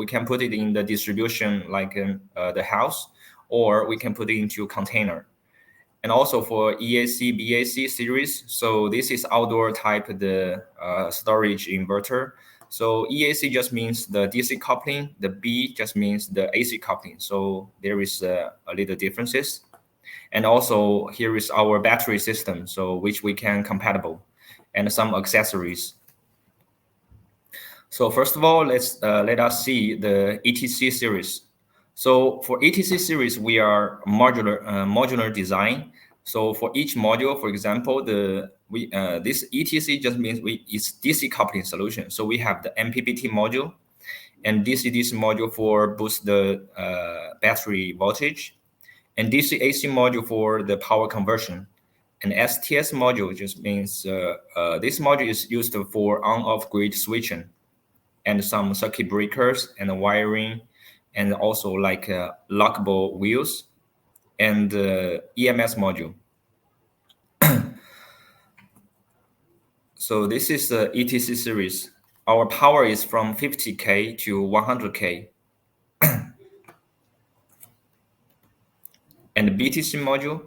can put it in the distribution like the house, or we can put it into a container. And also for EAC, BAC series, so this is outdoor type the storage inverter. So EAC just means the DC coupling, the B just means the AC coupling. So there is a little differences. And also here is our battery system, so which we can compatible, and some accessories. So first of all, let us see the ETC series. So for ETC series, we are modular design. So for each module, for example, this ETC just means it's DC coupling solution. So we have the MPPT module and DC-DC module for boost the battery voltage, and DC-AC module for the power conversion. And STS module just means this module is used for on-off grid switching, and some circuit breakers and wiring, and also like lockable wheels and EMS module. So this is the ETC series. Our power is from 50K to 100K. And the BTC module,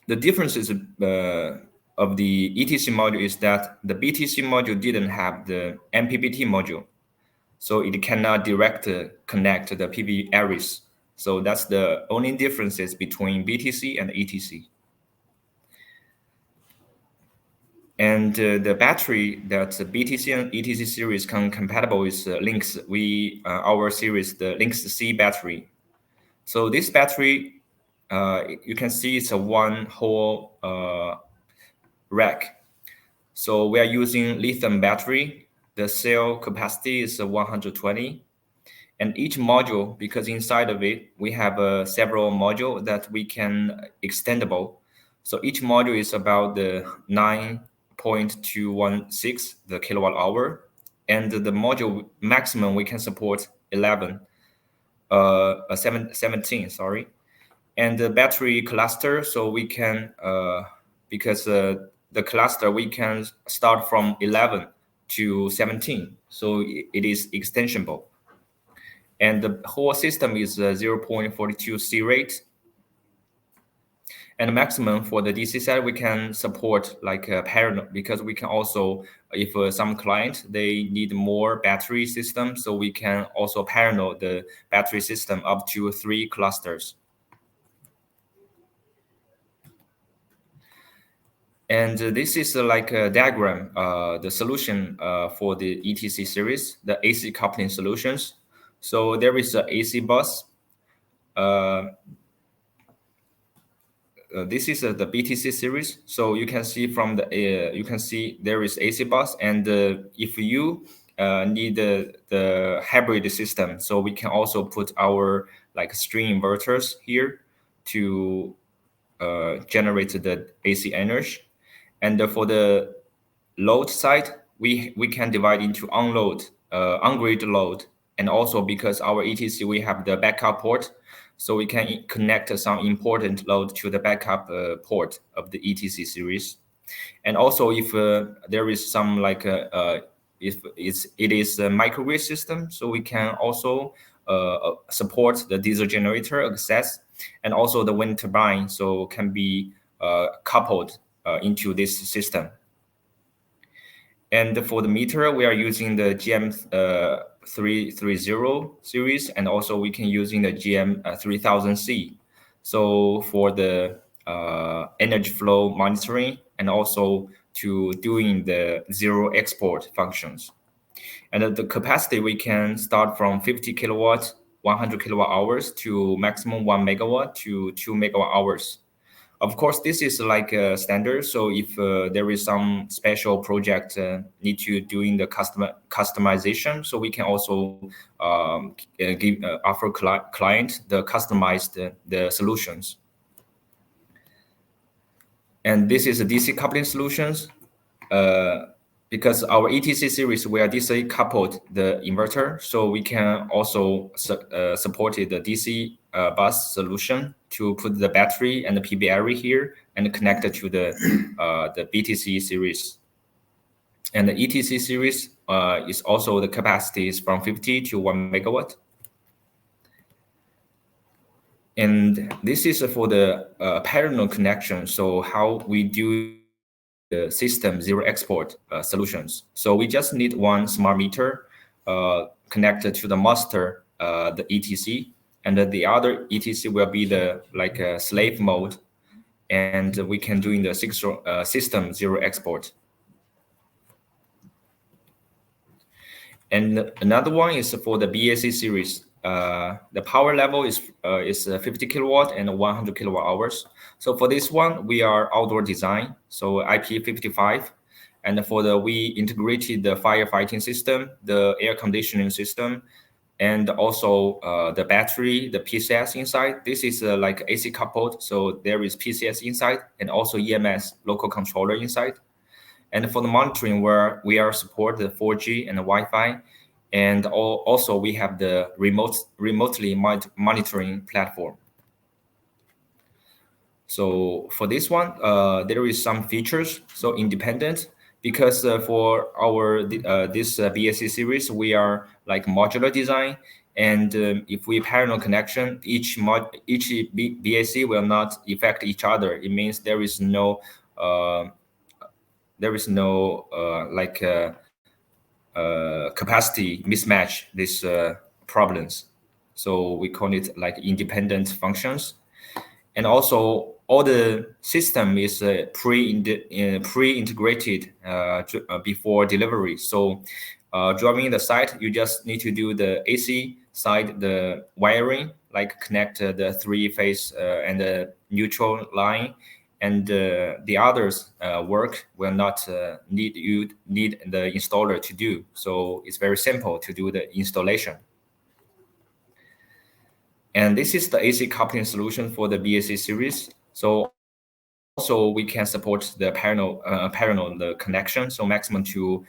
the differences of the ETC module is that the BTC module didn't have the MPPT module, so it cannot direct connect the PV arrays. So that's the only differences between BTC and ETC. And the battery that the BTC and ETC series can compatible with Lynx. Our series, the Lynx C battery. So this battery, you can see it's a one whole rack. So we are using lithium battery. The cell capacity is 120. And each module, because inside of it, we have several modules that we can extendable. So each module is about the 9.216 the kilowatt hour. And the module maximum we can support 17, sorry. And the battery cluster, so we can, because the cluster, we can start from 11 to 17. So it is extensible. And the whole system is 0.42 C rate. And maximum for the DC side, we can support like a parallel, because we can also, if some client, they need more battery system, so we can also parallel the battery system up to 3 clusters. And this is like a diagram, the solution for the ETC series, the AC coupling solutions. So there is an AC bus. This is the BTC series. So you can see from the you can see there is AC bus, and if you need the hybrid system, so we can also put our like string inverters here to generate the AC energy. And for the load side, we can divide into on-grid load, and also because our ETC, we have the backup port, so we can connect some important load to the backup port of the ETC series. And also if there is some like if it is a microgrid system, so we can also support the diesel generator access, and also the wind turbine, so can be coupled into this system. And for the meter, we are using the GM330 series, and also we can using the GM3000C. So for the energy flow monitoring, and also to doing the zero export functions. And the capacity, we can start from 50 kilowatt, 100 kilowatt hours to maximum 1 megawatt to 2 megawatt hours. Of course, this is like a standard. So if there is some special project need to doing the customization, so we can also offer client the customized the solutions. And this is a DC coupling solutions. Because our ETC series, we are DC coupled the inverter, so we can also support the DC bus solution to put the battery and the PV array here and connect it to the BTC series. And the ETC series is also the capacity is from 50 to 1 megawatt. And this is for the parallel connection. So how we do the system zero export solutions. So we just need one smart meter connected to the master, the ETC, and the other ETC will be the like a slave mode, and we can do in the system zero export. And another one is for the BAC series. The power level is 50 kilowatt and 100 kilowatt hours. So for this one, we are outdoor design, so IP55. And for the we integrated the firefighting system, the air conditioning system, and also the battery, the PCS inside. This is like AC coupled, so there is PCS inside and also EMS local controller inside. And for the monitoring, where we are support the 4G and the Wi-Fi, and also we have the remotely monitoring platform. So for this one, there is some features. So independent, because for our this BSC series, we are like modular design, and if we parallel connection, each BAC will not affect each other. It means there is no capacity mismatch these problems. So we call it like independent functions. And also all the system is pre-integrated before delivery. So driving the site, you just need to do the AC side, the wiring, like connect the three-phase and the neutral line, and the others work will not need the installer to do. So it's very simple to do the installation. And this is the AC coupling solution for the BAC series. So also we can support the parallel the connection, so maximum to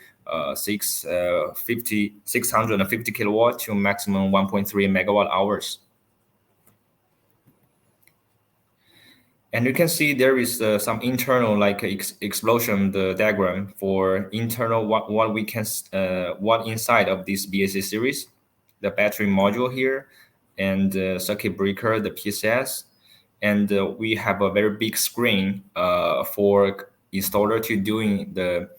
650 kilowatt to maximum 1.3 megawatt hours. And you can see there is some internal like explosion the diagram for internal what we can what inside of this BAC series, the battery module here, and circuit breaker, the PCS, and we have a very big screen for installer to doing the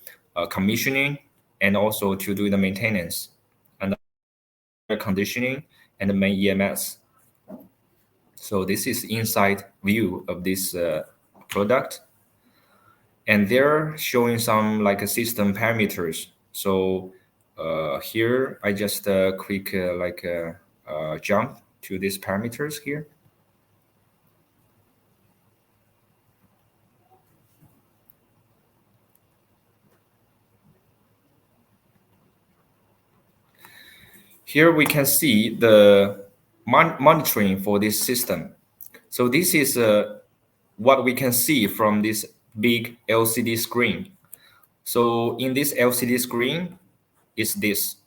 commissioning and also to do the maintenance, and air conditioning and the main EMS. So this is inside view of this product, and they're showing some like a system parameters. So here I just quick jump to these parameters here. Here we can see the monitoring for this system. So this is what we can see from this big LCD screen. So in this LCD screen is this.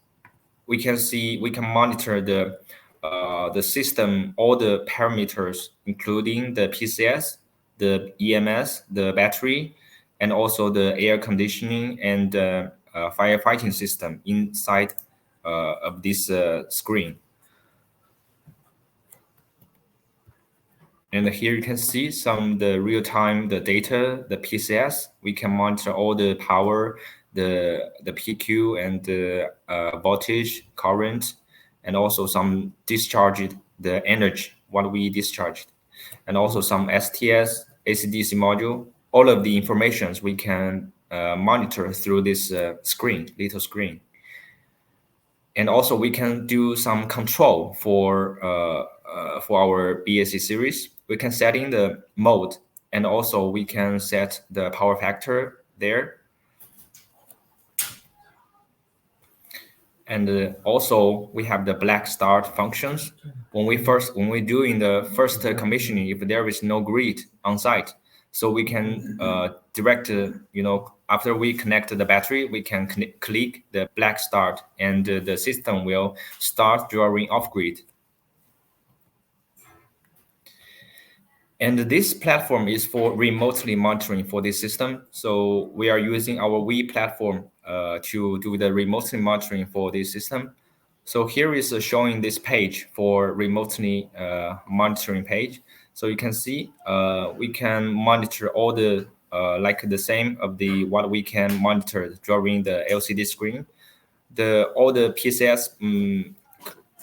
We can monitor the system, all the parameters, including the PCS, the EMS, the battery, and also the air conditioning and firefighting system inside of this screen. And here you can see some the real time the data, the PCS. We can monitor all the power, the PQ and the voltage, current, and also some discharged the energy what we discharged, and also some STS, AC/DC module. All of the informations we can monitor through this little screen. And also we can do some control for our BAC series. We can set in the mode, and also we can set the power factor there. And also we have the black start functions. When we're doing the first commissioning, if there is no grid on site, so we can direct, after we connect the battery, we can click the black start, and the system will start drawing off grid. And this platform is for remotely monitoring for this system. So we are using our V platform to do the remotely monitoring for this system. So here is showing this page for remotely monitoring page. So you can see we can monitor all the like the same of the what we can monitor during the LCD screen. All the PCS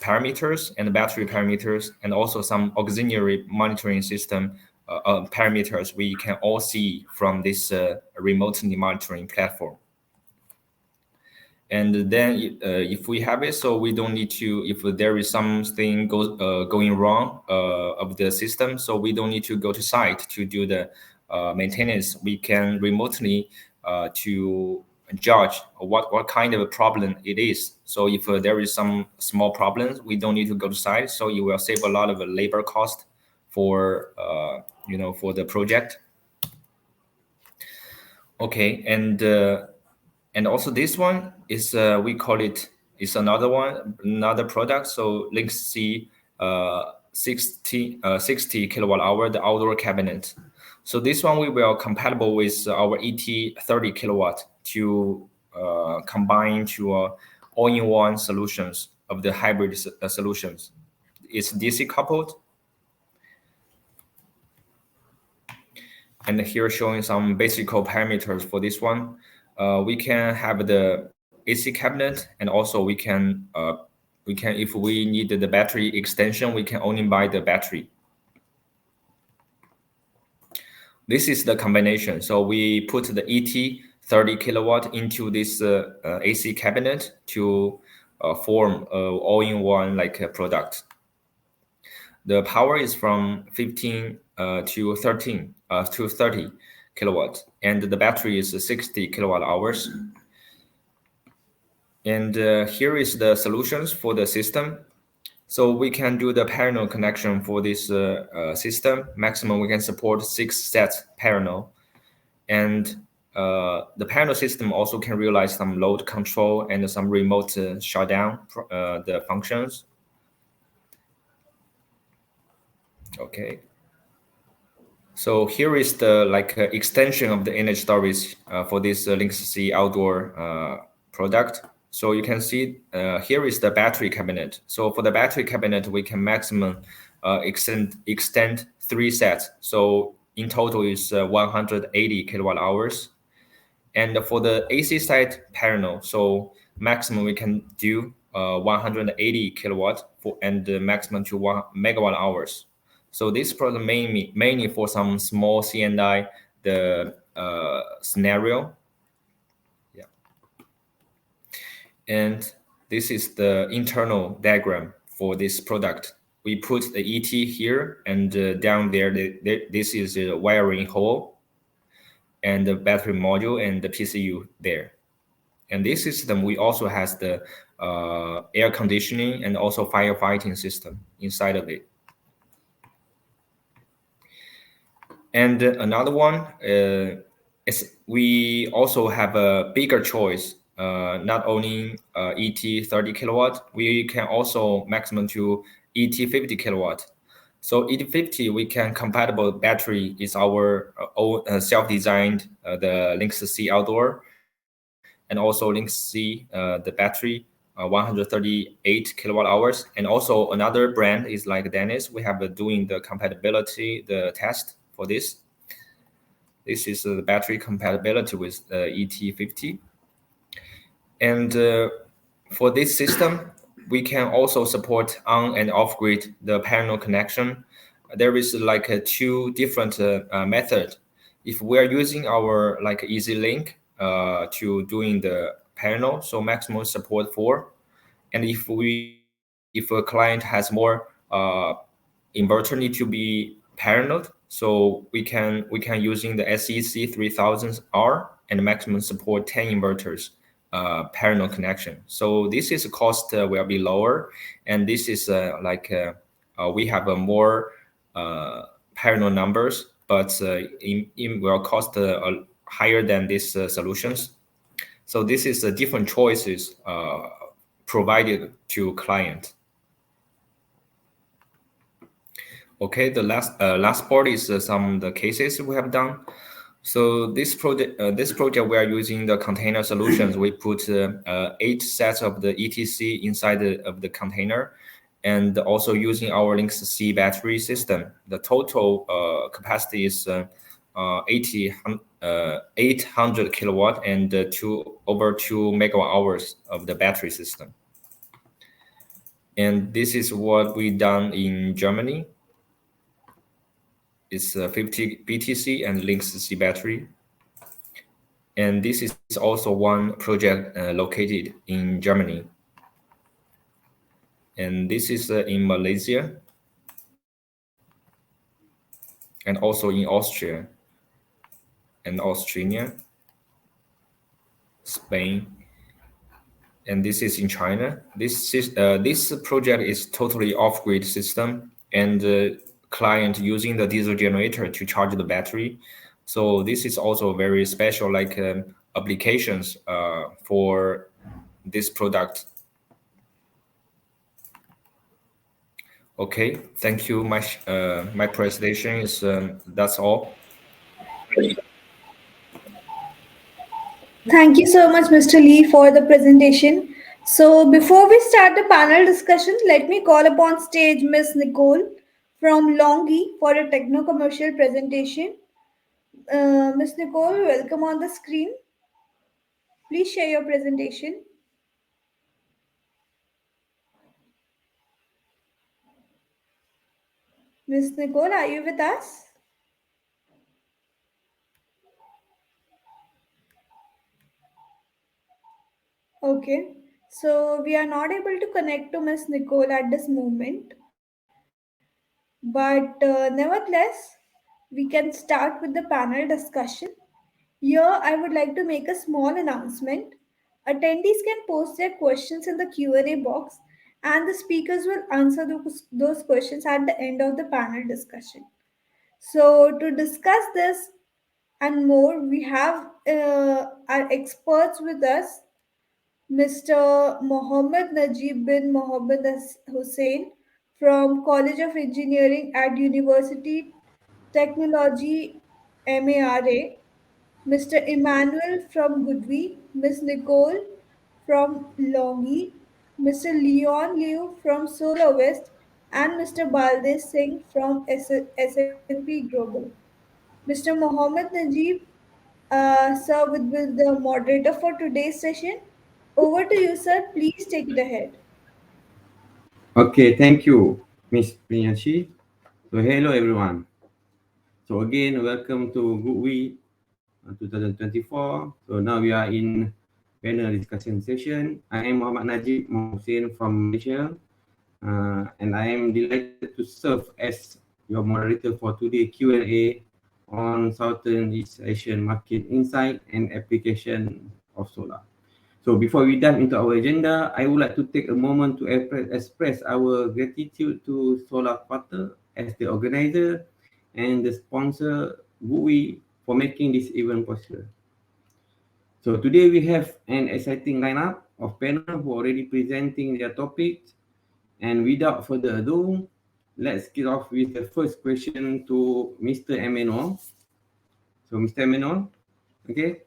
parameters and battery parameters, and also some auxiliary monitoring system parameters we can all see from this remotely monitoring platform. And then if we have it, so we don't need to, if there is something going wrong of the system, so we don't need to go to site to do the maintenance. We can remotely to judge what kind of a problem it is. So if there is some small problems, we don't need to go to site. So you will save a lot of labor cost for for the project. Okay, and also this one is we call it is another product. So Lynx C 60 kilowatt hour, the outdoor cabinet. So this one we will compatible with our ET 30 kilowatt to combine to all-in-one solutions of the hybrid solutions. It's DC coupled. And here showing some basic parameters for this one. We can have the AC cabinet, and also we can if we need the battery extension, we can only buy the battery. This is the combination. So we put the ET 30 kilowatt into this AC cabinet to form all-in-one like a product. The power is from 15 to 30 kilowatt, and the battery is 60 kilowatt hours. And here is the solutions for the system. So we can do the parallel connection for this system. Maximum we can support 6 sets parallel, and the parallel system also can realize some load control and some remote shutdown the functions. Okay. So here is the extension of the energy storage for this Lynx C outdoor product. So you can see here is the battery cabinet. So for the battery cabinet, we can maximum extend 3 sets. So in total is 180 kilowatt hours. And for the AC side panel, so maximum we can do 180 kilowatt and maximum to 1 megawatt hours. So this product mainly for some small C&I the scenario. Yeah. And this is the internal diagram for this product. We put the ET here, and down there, this is a wiring hole and the battery module and the PCU there. And this system, we also has the air conditioning and also firefighting system inside of it. And another one is we also have a bigger choice. Not only ET 30 kilowatt, we can also maximum to ET 50 kilowatt. So ET 50, we can compatible battery is our own self-designed the Lynx C outdoor, and also Lynx C the battery 138 kilowatt hours. And also another brand is like Dennis. We have doing the compatibility the test for this. This is the battery compatibility with ET50. And for this system, we can also support on and off grid the panel connection. There is like 2 different method. If we are using our like Easy Link to doing the panel, so maximum support 4. And if a client has more inverter need to be paralleled, so we can using the SEC 3000R and maximum support 10 inverters parallel connection. So this is cost will be lower, and this is we have a more parallel numbers, but in will cost higher than these solutions. So this is different choices provided to client. Okay, the last part is some of the cases we have done. So this project we are using the container solutions. We put 8 sets of the ETC inside of the container, and also using our Lynx C battery system. The total capacity is 800 kilowatt and over 2 megawatt hours of the battery system. And this is what we done in Germany. It's 50 BTC and Lynx C battery. And this is also one project located in Germany. And this is in Malaysia and also in Austria and Australia, Spain, and this is in China. This project is totally off-grid system, and the client using the diesel generator to charge the battery. So this is also very special, like applications for this product. Okay, thank you. My presentation is that's all. Thank you so much, Mr. Lee, for the presentation. So, before we start the panel discussion, let me call upon stage Miss Nicole from Longi for a techno commercial presentation. Miss Nicole, welcome on the screen. Please share your presentation. Miss Nicole, are you with us? Okay. So, we are not able to connect to Miss Nicole at this moment, but nevertheless, we can start with the panel discussion. Here, I would like to make a small announcement. Attendees can post their questions in the Q&A box, and the speakers will answer those questions at the end of the panel discussion. So, to discuss this and more, we have our experts with us, Mr. Mohammed Najib bin Mohammed Hussain from College of Engineering at University Technology MARA, Mr. Emmanuel from Goodweek, Miss Nicole from Longi, Mr. Leon Liu from Solar West, and Mr. Baldev Singh from S&P Global. Mr. Mohammed Najib, sir, will be the moderator for today's session. Over to you, sir. Please take it ahead. Okay, thank you, Miss Priyanshi. So hello everyone. So again, welcome to Goodweek 2024. So now we are in panel discussion session. I am Muhammad Najib Hussain from Malaysia, and I am delighted to serve as your moderator for today Q&A on Southeast Asian market insight and application of solar. So before we dive into our agenda, I would like to take a moment to express our gratitude to Solar Quarter as the organizer and the sponsor, GUI, for making this event possible. So today we have an exciting lineup of panel who are already presenting their topics. And without further ado, let's kick off with the first question to Mr. Emmanuel. So Mr. Emmanuel, okay.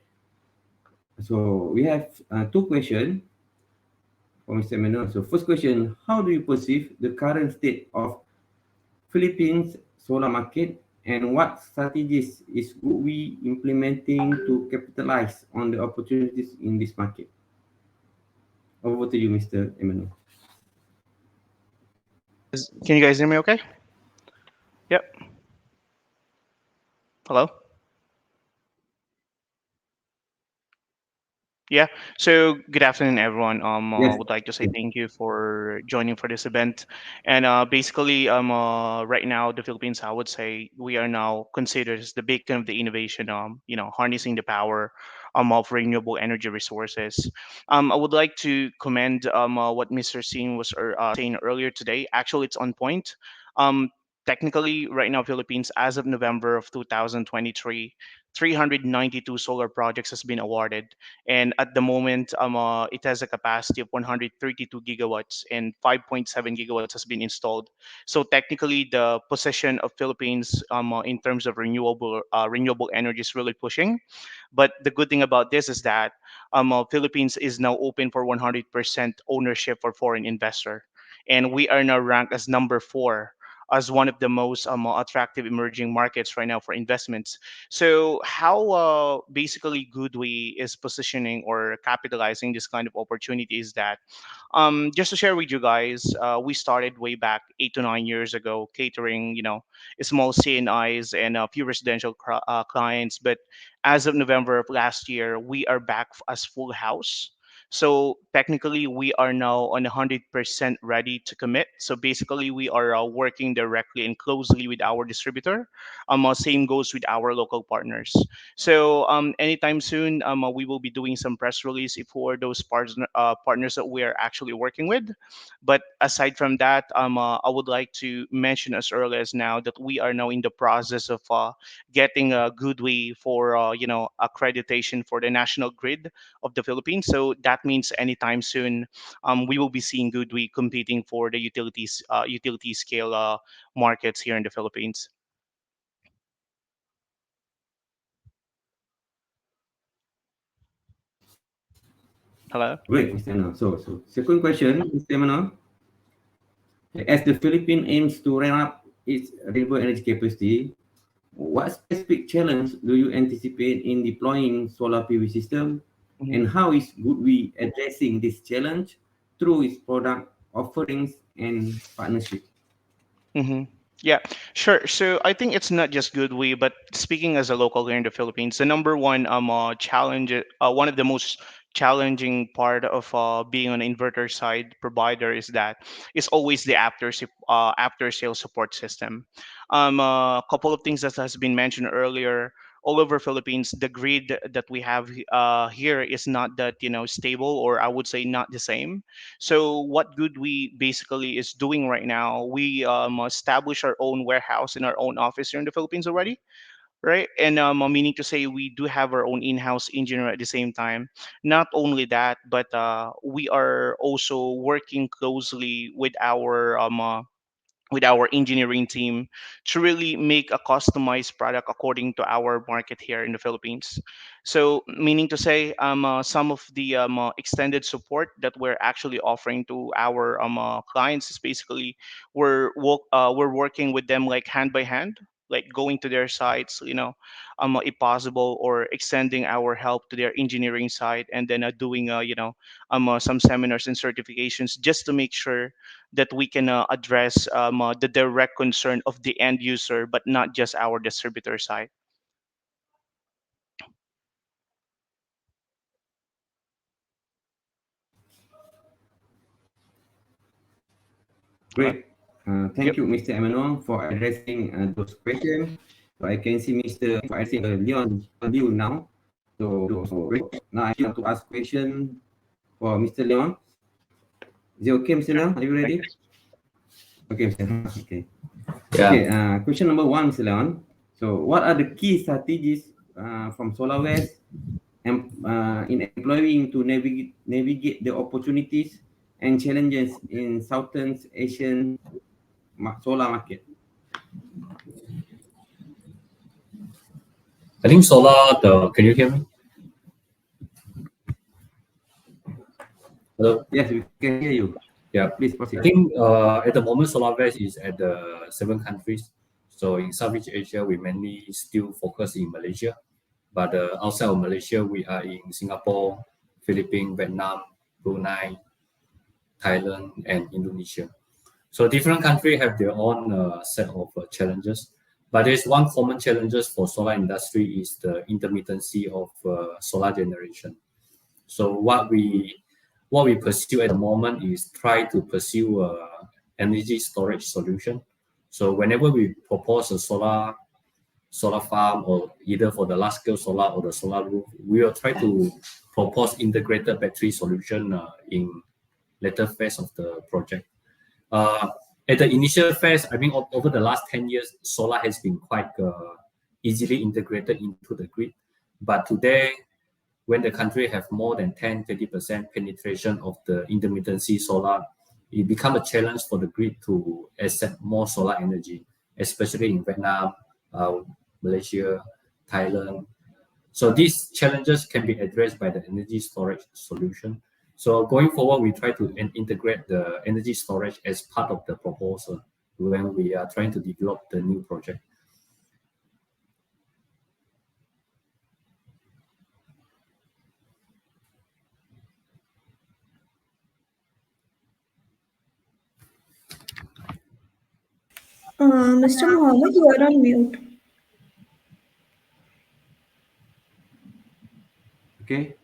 So we have two questions for Mr. Emmanuel. So first question, how do you perceive the current state of Philippines solar market, and what strategies is we implementing to capitalize on the opportunities in this market? Over to you, Mr. Emmanuel. Can you guys hear me okay? Yep. Hello? Yeah. So good afternoon, everyone. Yes. Would like to say thank you for joining for this event. And basically, right now, the Philippines, I would say, we are now considered as the beacon of the innovation. Harnessing the power of renewable energy resources. I would like to commend what Mr. Singh was saying earlier today. Actually, it's on point. Technically, right now, Philippines, as of November of 2023, 392 solar projects has been awarded, and at the moment, it has a capacity of 132 gigawatts, and 5.7 gigawatts has been installed. So technically, the position of Philippines in terms of renewable energy is really pushing. But the good thing about this is that Philippines is now open for 100% ownership for foreign investor, and we are now ranked as number four as one of the most attractive emerging markets right now for investments. So how basically Goodwe is positioning or capitalizing this kind of opportunity is that just to share with you guys, we started way back 8 to 9 years ago, catering, small CNIs and a few residential clients. But as of November of last year, we are back as full house. So technically, we are now on 100% ready to commit. So basically, we are working directly and closely with our distributor. Same goes with our local partners. So anytime soon, we will be doing some press release for those partners that we are actually working with. But aside from that, I would like to mention as early as now that we are now in the process of getting a good way for accreditation for the national grid of the Philippines. So that means anytime soon, we will be seeing Goodweek competing for the utility scale markets here in the Philippines. Hello. Great, Mr. Eno. So second question, Mr. Eno. As the Philippines aims to ramp up its renewable energy capacity, what specific challenge do you anticipate in deploying solar PV system, Mhm. and how is Goodwe addressing this challenge through its product offerings and partnership? Mm-hmm. Yeah, sure. So I think it's not just Goodwe, but speaking as a local here in the Philippines, the number one challenge, one of the most challenging part of being an inverter side provider is that it's always the after sales support system. A couple of things that has been mentioned earlier. All over Philippines, the grid that we have here is not that stable, or I would say not the same. So what good we basically is doing right now, we establish our own warehouse in our own office here in the Philippines already, right? And meaning to say we do have our own in-house engineer at the same time. Not only that, but we are also working closely with our engineering team to really make a customized product according to our market here in the Philippines. So, meaning to say, some of the extended support that we're actually offering to our clients is basically we're working with them like hand by hand, like going to their sites, if possible, or extending our help to their engineering side, and then doing some seminars and certifications just to make sure that we can address the direct concern of the end user, but not just our distributor side. Hello? Great. Yep. Thank you, Mr. Emmanuel, for addressing those questions. So I can see Mr. for addressing Leon Liu now. So now I want to ask question for Mr. Leon. Is it okay, Mr. Sure. Leon? Are you Thank ready? you. Okay, Mr. Okay. Yeah. Okay. Question number one, Mr. Leon. So what are the key strategies from SolarWest and in employing to navigate the opportunities and challenges in Southeast Asian solar market? I think solar, can you hear me? Hello? Yes, we can hear you. Yeah. Please I proceed. think at the moment, SolarVest is at the 7 countries. So in Southeast Asia, we mainly still focus in Malaysia. But outside of Malaysia, we are in Singapore, Philippines, Vietnam, Brunei, Thailand, and Indonesia. So different countries have their own set of challenges. But there's one common challenges for solar industry is the intermittency of solar generation. So what we pursue at the moment is try to pursue energy storage solution. So whenever we propose a solar farm, or either for the large scale solar or the solar roof, we will try to propose integrated battery solution in later phase of the project. At the initial phase, I mean, over the last 10 years, solar has been quite easily integrated into the grid. But today, when the country have more than 10-20% penetration of the intermittency solar, it becomes a challenge for the grid to accept more solar energy, especially in Vietnam, Malaysia, Thailand. So these challenges can be addressed by the energy storage solution. So going forward, we try to integrate the energy storage as part of the proposal when we are trying to develop the new project. Mr. Mohammed, you are on mute. Okay.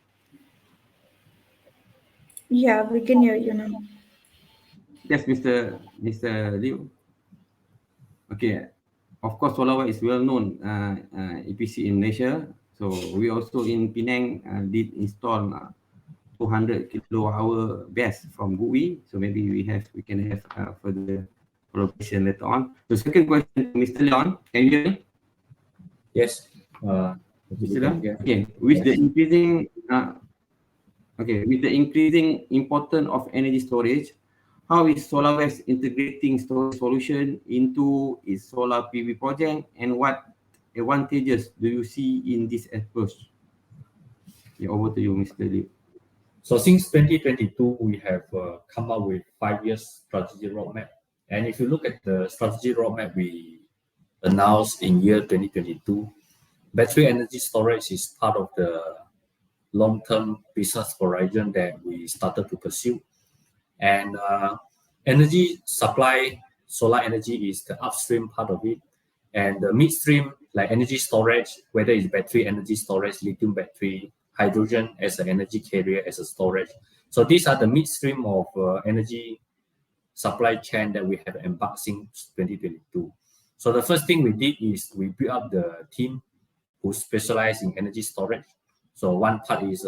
Yeah, we can hear you now. Yes, Mr. Liu. Okay. Of course, Solawat is well known EPC in Malaysia. So we also in Penang did install 200 kilowatt-hour BESS from Goodweek. So maybe we can have further collaboration later on. So second question, Mr. Leon, can you hear me? Yes. Mr. Leon? Okay. With the increasing importance of energy storage, how is SolarWest integrating storage solution into its solar PV project, and what advantages do you see in this approach? Yeah, over to you, Mr. Liu. So since 2022, we have come up with 5 years strategy roadmap. And if you look at the strategy roadmap we announced in year 2022, battery energy storage is part of the long-term business horizon that we started to pursue. And energy supply, solar energy is the upstream part of it. And the midstream, like energy storage, whether it's battery energy storage, lithium battery, hydrogen as an energy carrier, as a storage. So these are the midstream of energy supply chain that we have embarked since 2022. So the first thing we did is we built up the team who specialize in energy storage. So one part is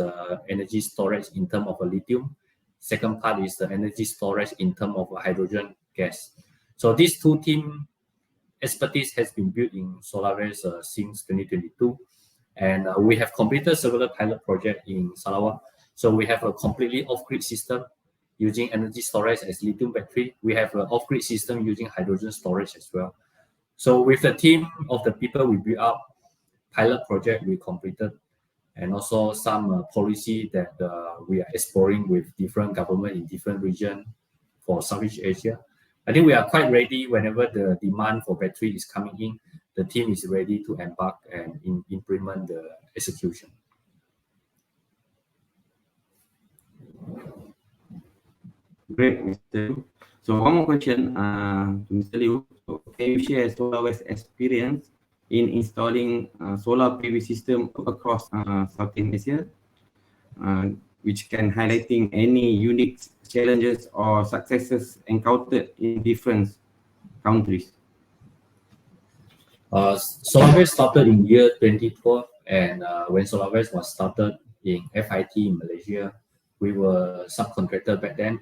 energy storage in terms of a lithium. Second part is the energy storage in terms of hydrogen gas. So these two team expertise has been built in SolarWest since 2022. And we have completed several pilot projects in Sarawak. So we have a completely off-grid system using energy storage as lithium battery. We have an off-grid system using hydrogen storage as well. So with the team of the people we built up, pilot project we completed, and also some policy that we are exploring with different government in different regions for Southeast Asia. I think we are quite ready whenever the demand for battery is coming in. The team is ready to embark and implement the execution. Great, Mr. Liu. So one more question to Mr. Liu. So can you share SolarWest experience in installing solar PV system across Southeast Asia, which can highlighting any unique challenges or successes encountered in different countries? SolarWest started in year 2012, and when SolarWest was started in FIT in Malaysia, we were subcontractor back then.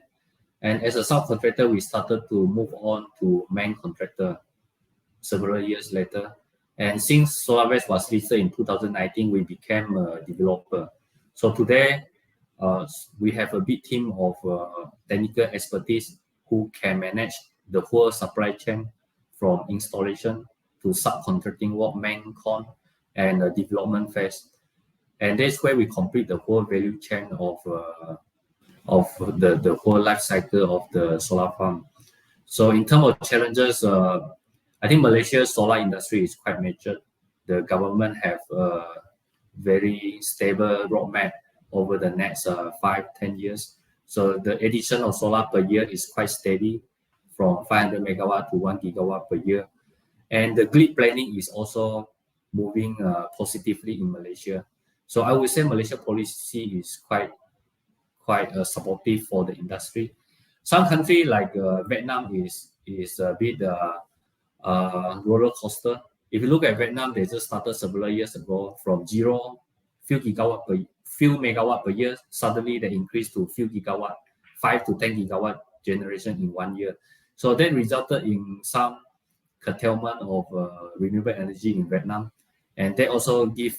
And as a subcontractor, we started to move on to main contractor several years later. And since SolarWest was listed in 2019, we became a developer. So today, we have a big team of technical expertise who can manage the whole supply chain from installation to subcontracting work, main con, and the development phase. And that's where we complete the whole value chain of the whole life cycle of the solar farm. So in terms of challenges, I think Malaysia's solar industry is quite mature. The government have a very stable roadmap over the next 5-10 years. So the addition of solar per year is quite steady, from 500 megawatt to 1 gigawatt per year. And the grid planning is also moving positively in Malaysia. So I would say Malaysia policy is quite supportive for the industry. Some country like Vietnam is a bit roller coaster. If you look at Vietnam, they just started several years ago from zero, few megawatt per year. Suddenly they increased to few gigawatt, 5 to 10 gigawatt generation in 1 year. So that resulted in some curtailment of renewable energy in Vietnam. and that also give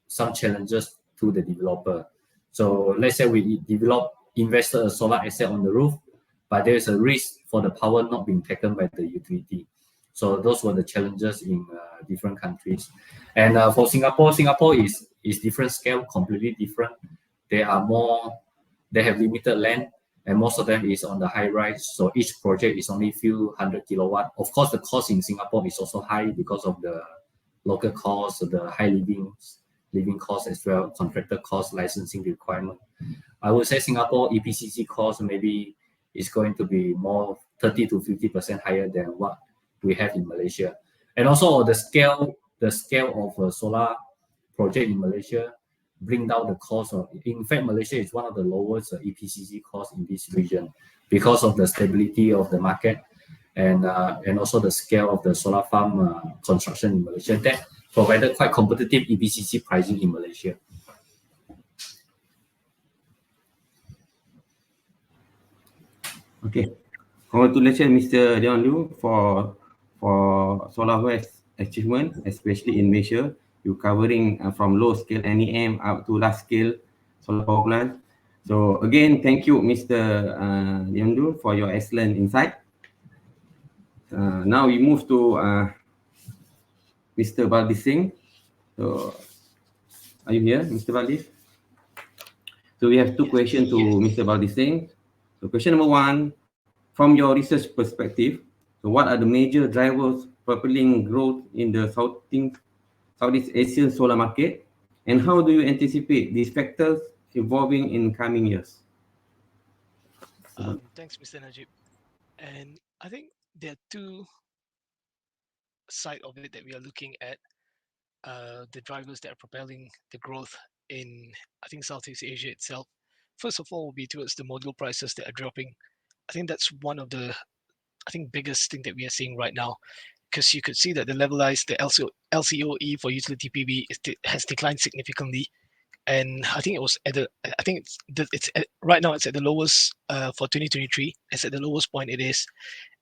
some challenges to the developer. So let's say we invested a solar asset on the roof, but there is a risk for the power not being taken by the utility. So those were the challenges in different countries. And for Singapore, Singapore is different scale, completely different. They have limited land, and most of them is on the high rise. So each project is only few hundred kilowatt. Of course, the cost in Singapore is also high because of the local costs, the high living costs as well, contractor costs, licensing requirement. I would say Singapore EPCC cost maybe is going to be more 30 to 50% higher than what we have in Malaysia. And also the scale of a solar project in Malaysia bring down the cost of. In fact, Malaysia is one of the lowest EPCC costs in this region because of the stability of the market and also the scale of the solar farm construction in Malaysia that provided quite competitive EPCC pricing in Malaysia. Okay. Congratulations, Mr. Leon Liu, for SolarWest achievement, especially in Malaysia. You're covering from low scale NEM up to large scale solar power plant. So again, thank you, Mr. Leon Liu, for your excellent insight. Now we move to Mr. Baldi Singh. So, are you here, Mr. Baldi? So we have two questions to Mr. Baldi Singh. So question number one, from your research perspective, so what are the major drivers propelling growth in the Southeast Asian solar market, and how do you anticipate these factors evolving in coming years? Thanks, Mr. Najib. And I think there are two sides of it that we are looking at. The drivers that are propelling the growth in, I think, Southeast Asia itself. First of all, will be towards the module prices that are dropping. I think that's one of the, I think, biggest thing that we are seeing right now, because you could see that the levelized, the LCOE for utility PV has declined significantly, and I think it was at the, I think it's at, right now it's at the lowest for 2023. It's at the lowest point it is,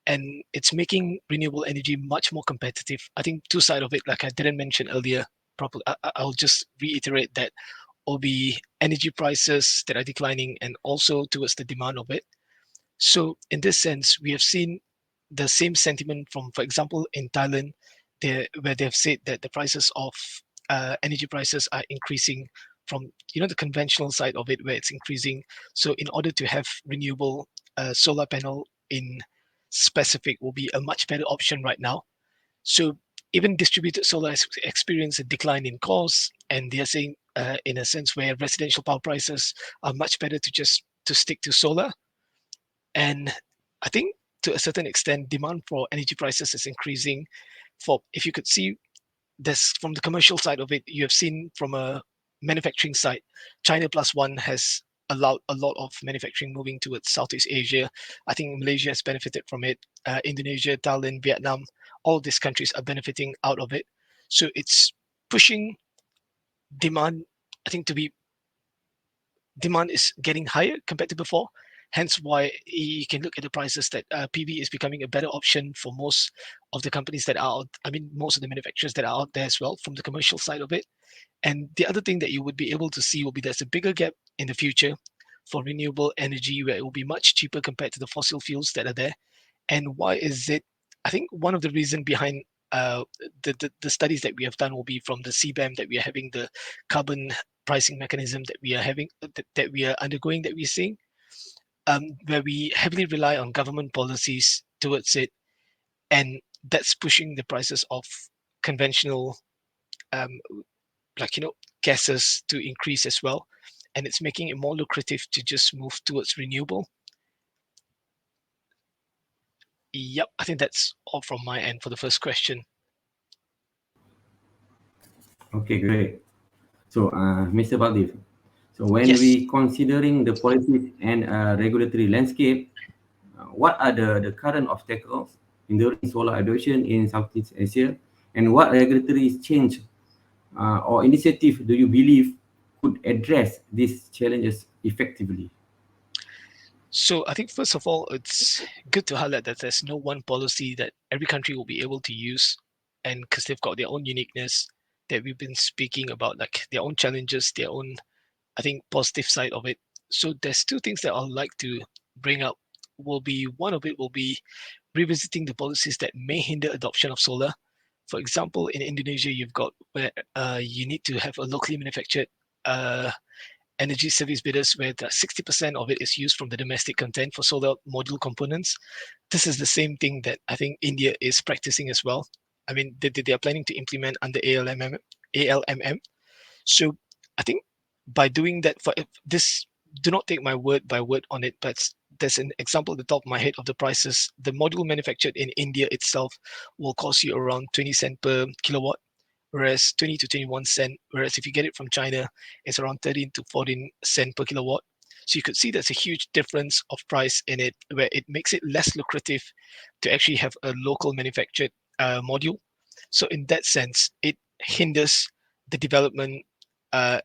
and it's making renewable energy much more competitive. I think two sides of it, like I didn't mention earlier properly, I'll just reiterate that will be energy prices that are declining and also towards the demand of it. So in this sense, we have seen the same sentiment from, for example, in Thailand, where they've said that the prices of energy prices are increasing from, the conventional side of it, where it's increasing. So in order to have renewable solar panel in specific will be a much better option right now. So even distributed solar has experienced a decline in costs, and they are saying in a sense where residential power prices are much better to stick to solar. And I think to a certain extent, demand for energy prices is increasing. If you could see this from the commercial side of it, you have seen from a manufacturing side, China Plus One has allowed a lot of manufacturing moving towards Southeast Asia. I think Malaysia has benefited from it. Indonesia, Thailand, Vietnam, all these countries are benefiting out of it. So it's pushing demand, I think, demand is getting higher compared to before. Hence why you can look at the prices that PV is becoming a better option for most of the companies that are out, most of the manufacturers that are out there as well from the commercial side of it. And the other thing that you would be able to see will be there's a bigger gap in the future for renewable energy where it will be much cheaper compared to the fossil fuels that are there. And why is it? I think one of the reasons behind the studies that we have done will be from the CBAM that we are having, the carbon pricing mechanism that we are having, that we are undergoing, that we're seeing, where we heavily rely on government policies towards it, and that's pushing the prices of conventional, gases to increase as well, and it's making it more lucrative to just move towards renewable. Yep, I think that's all from my end for the first question. Okay, great. So, Mr. Baldi, so when Yes. we considering the policies and regulatory landscape, what are the current obstacles in the solar adoption in Southeast Asia, and what regulatory change or initiative do you believe could address these challenges effectively? So I think first of all, it's good to highlight that there's no one policy that every country will be able to use, and because they've got their own uniqueness. that we've been speaking about, like their own challenges, their own, I think, positive side of it. So there's two things that I'd like to bring up. Will be one of it will be revisiting the policies that may hinder adoption of solar. For example, in Indonesia, you've got where you need to have a locally manufactured energy service bidders where 60% of it is used from the domestic content for solar module components. This is the same thing that I think India is practicing as well. I mean, they are planning to implement under ALMM. So I think by doing that, for this, do not take my word by word on it, but there's an example at the top of my head of the prices. The module manufactured in India itself will cost you around 20 cent per kilowatt, whereas 20 to 21 cent. Whereas if you get it from China, it's around 13 to 14 cent per kilowatt. So you could see there's a huge difference of price in it, where it makes it less lucrative to actually have a local manufactured module. So in that sense, it hinders the development uh,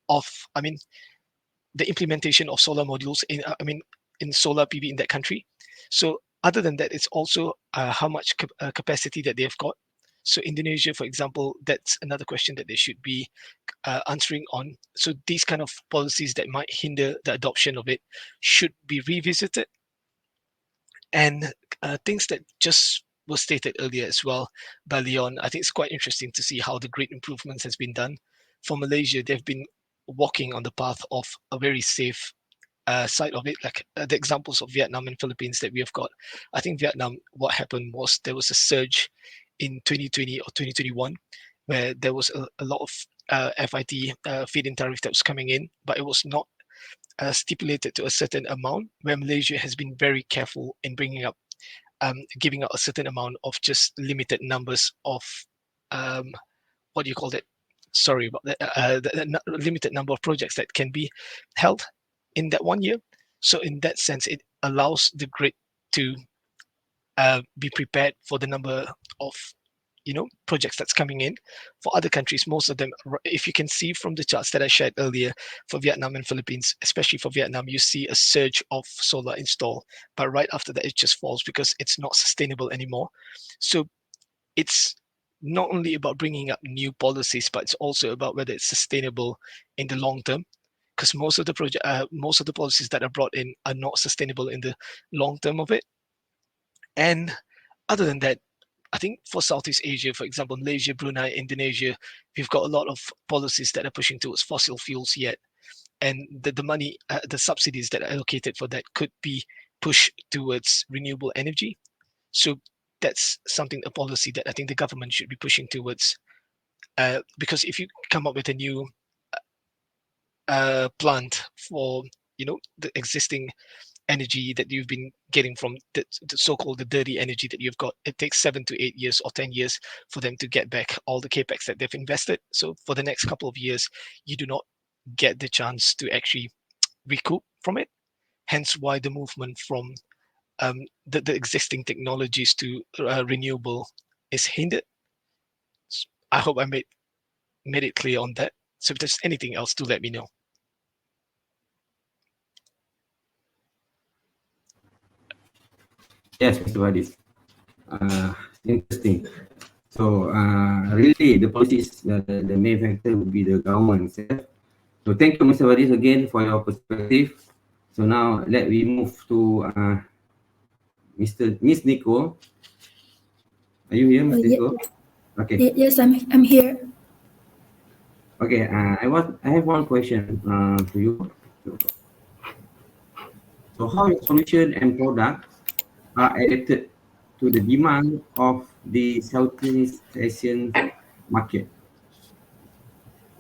of, I mean, the implementation of solar modules in, in solar PV in that country. So other than that, it's also how much capacity that they've got. So Indonesia, for example, that's another question that they should be answering on. So these kind of policies that might hinder the adoption of it should be revisited. And things that just was stated earlier as well by Leon, I think it's quite interesting to see how the great improvements has been done. For Malaysia, they've been walking on the path of a very safe side of it, like the examples of Vietnam and Philippines that we have got. I think Vietnam, what happened was there was a surge in 2020 or 2021 where there was a lot of FIT feed-in tariff that was coming in, but it was not stipulated to a certain amount, where Malaysia has been very careful in bringing up, giving out a certain amount of just limited numbers of, what do you call it? Sorry about that. The limited number of projects that can be held in that 1 year. So in that sense, it allows the grid to be prepared for the number of projects that's coming in. For other countries, most of them, if you can see from the charts that I shared earlier, for Vietnam and Philippines, especially for Vietnam, you see a surge of solar install, but right after that it just falls because it's not sustainable anymore. So it's not only about bringing up new policies, but it's also about whether it's sustainable in the long term, because most of the policies that are brought in are not sustainable in the long term of it. And other than that, I think for Southeast Asia, for example, Malaysia, Brunei, Indonesia, we've got a lot of policies that are pushing towards fossil fuels yet. And the money, the subsidies that are allocated for that could be pushed towards renewable energy. So that's something, a policy that I think the government should be pushing towards. Because if you come up with a new plant for, the existing energy that you've been getting from the so-called the dirty energy that you've got, it takes 7 to 8 years or 10 years for them to get back all the capex that they've invested. So for the next couple of years, you do not get the chance to actually recoup from it. Hence why the movement from the existing technologies to renewable is hindered. I hope I made it clear on that. So if there's anything else, do let me know. Yes, Mr. Wadis. Interesting. So really, the policy is the main factor would be the government itself. So thank you, Mr. Wadis, again for your perspective. So now let we move to Miss Nico. Are you here, Miss Nico? Okay. Yes, I'm here. Okay. I have one question to you. So how your solution and products are adapted to the demand of the Southeast Asian market?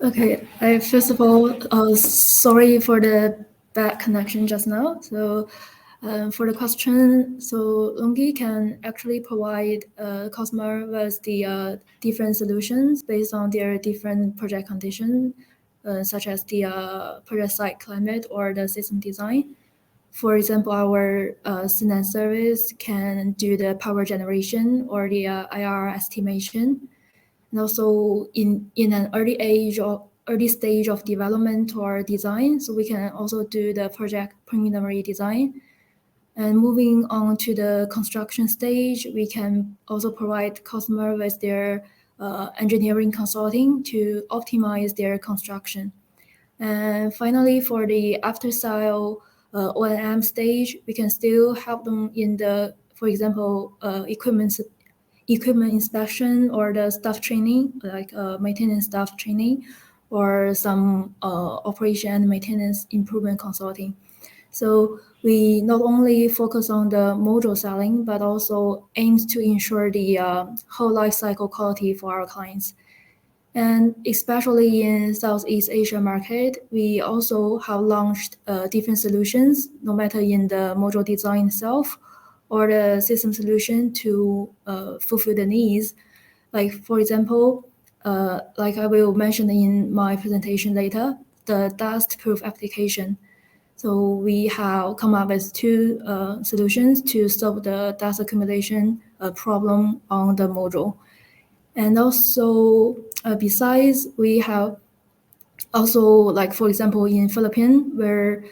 Okay, first of all, sorry for the bad connection just now. So, for the question, so Longi can actually provide customer with the different solutions based on their different project condition, such as the project site climate or the system design. For example, our Sinan service can do the power generation or the IR estimation. And also in an early stage of development or design, so we can also do the project preliminary design. And moving on to the construction stage, we can also provide customer with their engineering consulting to optimize their construction. And finally, for the after-sale O&M stage, we can still help them in the, for example, equipment inspection or the staff training, like maintenance staff training, or some operation and maintenance improvement consulting. So we not only focus on the module selling, but also aims to ensure the whole life cycle quality for our clients. And especially in Southeast Asia market, we also have launched different solutions, no matter in the module design itself or the system solution to fulfill the needs. Like for example, like I will mention in my presentation later, the dust-proof application. So we have come up with two solutions to solve the dust accumulation problem on the module. And also, besides, we have also, like for example, in Philippines, where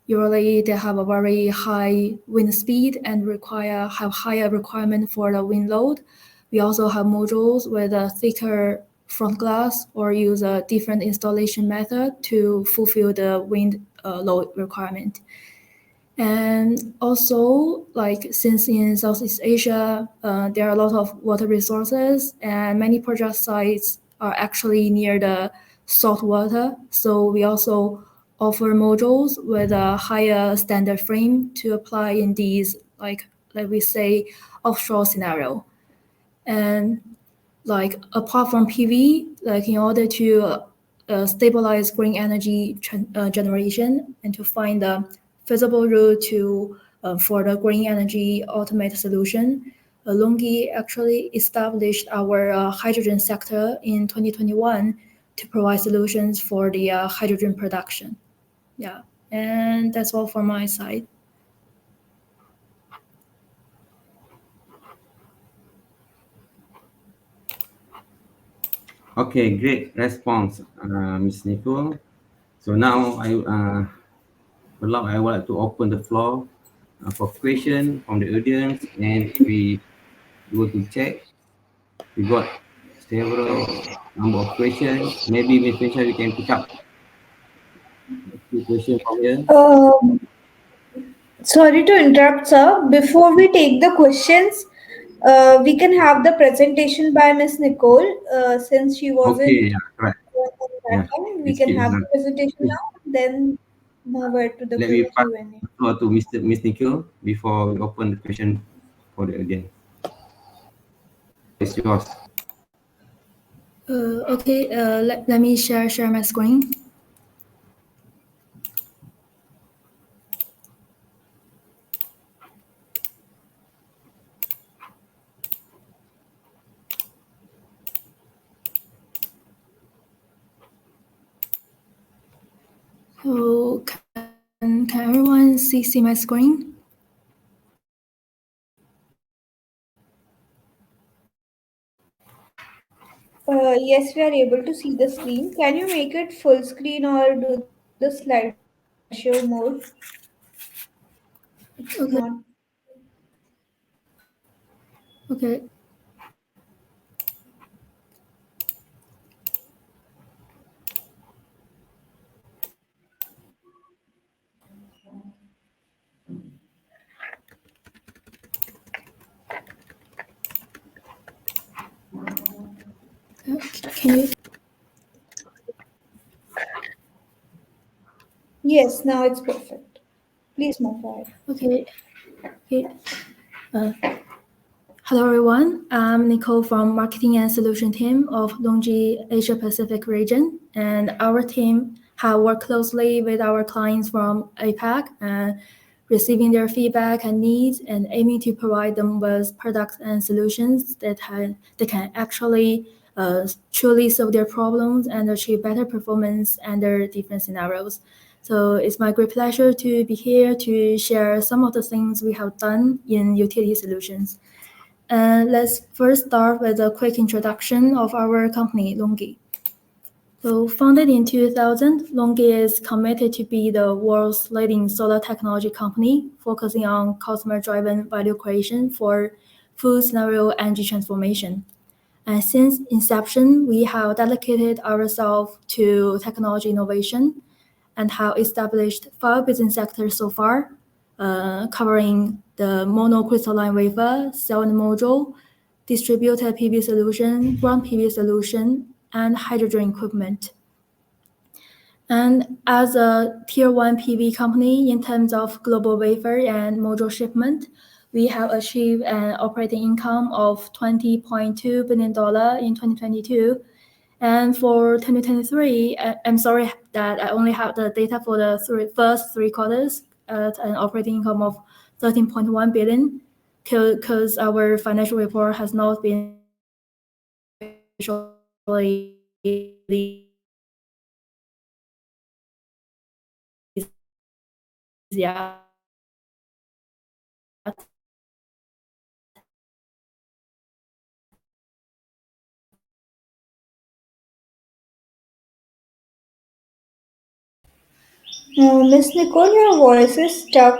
usually they have a very high wind speed and have higher requirement for the wind load. We also have modules with a thicker front glass or use a different installation method to fulfill the wind load requirement. And also, like since in Southeast Asia, there are a lot of water resources and many project sites are actually near the salt water. So we also offer modules with a higher standard frame to apply in these, like we say, offshore scenario. And like apart from PV, like in order to stabilize green energy generation and to find a feasible route to for the green energy ultimate solution, LONGi actually established our hydrogen sector in 2021 to provide solutions for the hydrogen production. Yeah, and that's all from my side. Okay, great response, Ms. Nicole. So now I would like to open the floor for question from the audience, and we go to check. We got several number of questions. Maybe Ms. Misha, we can pick up a few questions from here. Um, Sorry to interrupt, sir. Before we take the questions, we can have the presentation by Miss Nicole, since she wasn't Okay, yeah, correct. that Yeah, time. We it's can good. have the presentation now, then move over to the Let me pass Q&A. the floor to Miss Nicole before we open the question for the audience. It's yours. Okay, let me share my screen. So can everyone see my screen? Yes, we are able to see the screen. Can you make it full screen or do the slideshow mode? It's not. Okay. Okay. Can you? Yes, now it's perfect. Please move ahead. Okay. Okay. Hello everyone. I'm Nicole from Marketing and Solution Team of LONGi Asia Pacific region, and our team have worked closely with our clients from APAC and receiving their feedback and needs and aiming to provide them with products and solutions that can actually truly solve their problems and achieve better performance under different scenarios. So it's my great pleasure to be here to share some of the things we have done in utility solutions. Let's first start with a quick introduction of our company, LONGi. So founded in 2000, LONGi is committed to be the world's leading solar technology company, focusing on customer-driven value creation for full scenario energy transformation. And since inception, we have dedicated ourselves to technology innovation and have established 5 business sectors so far, covering the monocrystalline wafer, cell and module, distributed PV solution, ground PV solution, and hydrogen equipment. And as a tier 1 PV company in terms of global wafer and module shipment, we have achieved an operating income of $20.2 billion in 2022. And for 2023, I'm sorry that I only have the data for the first three quarters at an operating income of 13.1 billion, because our financial report has not been officially yet. Miss Nicole, your voice is stuck.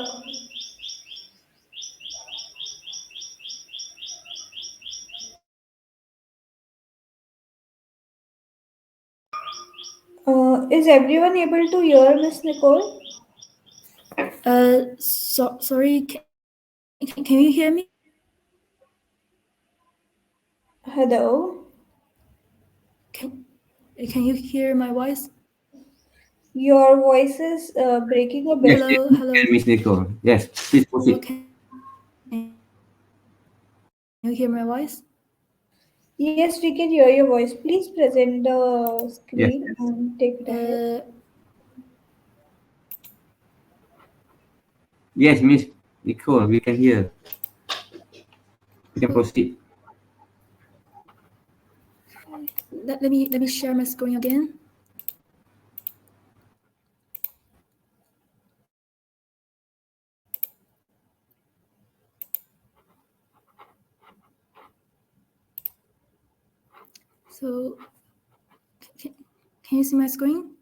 Is everyone able to hear Miss Nicole? Sorry, can you hear me? Hello? Can you hear my voice? Your voice is breaking a Yes, bit. yes, Hello, we hello. can, Miss Nicole. Yes, please Hello, proceed. can you hear my voice? Yes, we can hear your voice. Please present the Yes, screen yes. and take it ahead. Yes, Miss Nicole, we can hear. We can proceed. Let me share my screen again. So can you see my screen?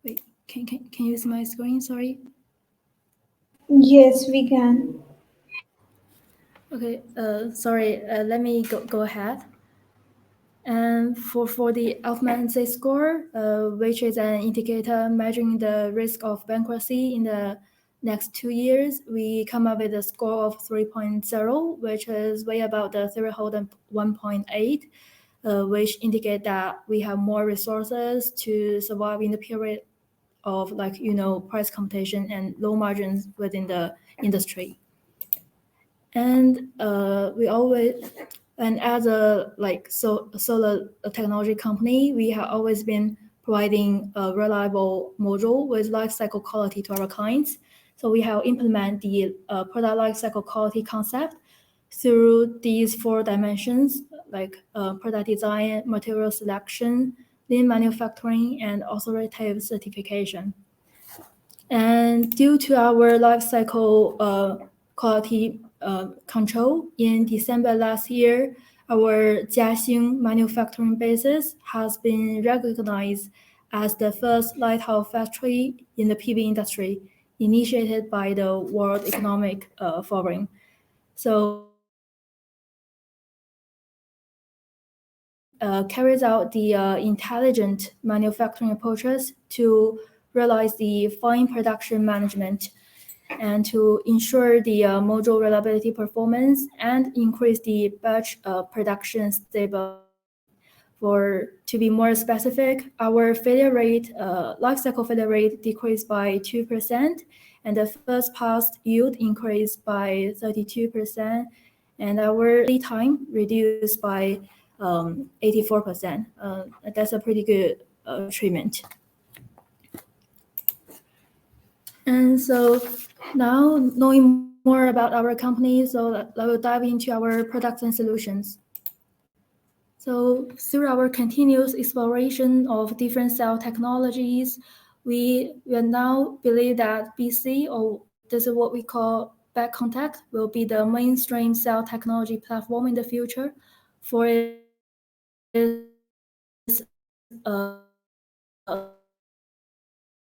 Wait, can you see my screen? Sorry. Yes, we can. Okay. Sorry. Let me go ahead. And for the Alpha score, which is an indicator measuring the risk of bankruptcy in the next 2 years, we come up with a score of 3.0, which is way above the threshold of 1.8, which indicate that we have more resources to survive in the period of price competition and low margins within the industry. And as a solar technology company, we have always been providing a reliable module with life cycle quality to our clients. So we have implemented the product life cycle quality concept through these 4 dimensions, like product design, material selection, lean manufacturing, and authoritative certification. And due to our life cycle quality control, in December last year, our Jiaxing manufacturing basis has been recognized as the first lighthouse factory in the PV industry, initiated by the World Economic Forum. So carries out the intelligent manufacturing approaches to realize the fine production management and to ensure the module reliability performance and increase the batch production stability. To be more specific, our failure rate, lifecycle failure rate decreased by 2%, and the first pass yield increased by 32%, and our lead time reduced by 84%. That's a pretty good treatment. And so now, knowing more about our company, so I will dive into our products and solutions. So through our continuous exploration of different cell technologies, we now believe that BC, or this is what we call back contact, will be the mainstream cell technology platform in the future for its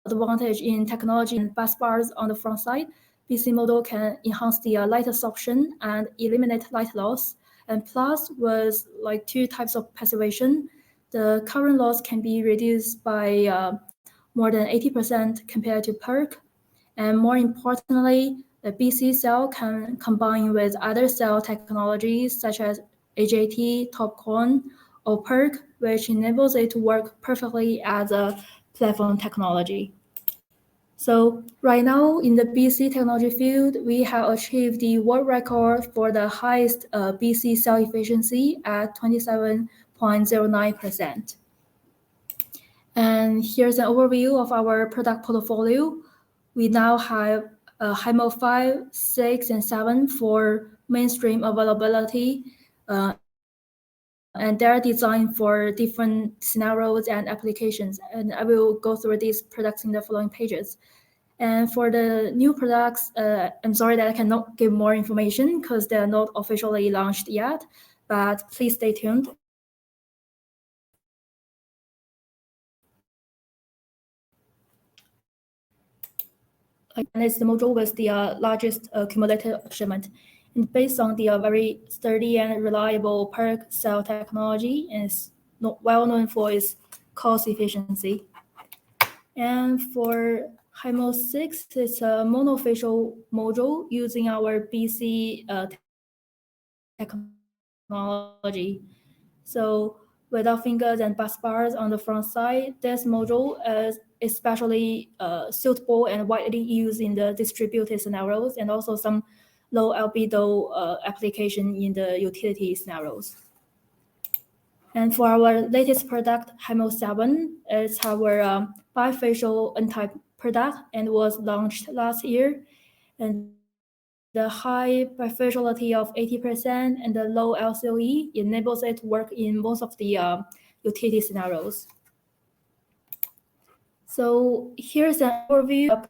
advantage in technology and bus bars on the front side, BC model can enhance the light absorption and eliminate light loss. And plus was like 2 types of passivation. The current loss can be reduced by more than 80% compared to PERC. And more importantly, the BC cell can combine with other cell technologies such as AJT, TopCon, or PERC, which enables it to work perfectly as a platform technology. So right now in the BC technology field, we have achieved the world record for the highest BC cell efficiency at 27.09%. And here's an overview of our product portfolio. We now have HIMO 5, 6, and 7 for mainstream availability, and they're designed for different scenarios and applications. And I will go through these products in the following pages. And for the new products, I'm sorry that I cannot give more information because they're not officially launched yet, but please stay tuned. And it's the module with the largest cumulative shipment. And based on the very sturdy and reliable PERC cell technology, and it's well known for its cost efficiency. And for HIMO 6, it's a monofacial module using our BC technology. So without fingers and bus bars on the front side, this module is especially suitable and widely used in the distributed scenarios and also some low albedo application in the utility scenarios. And for our latest product, HIMO 7, it's our bifacial N-type product and was launched last year. And the high bifaciality of 80% and the low LCOE enables it to work in most of the utility scenarios. So here's an overview of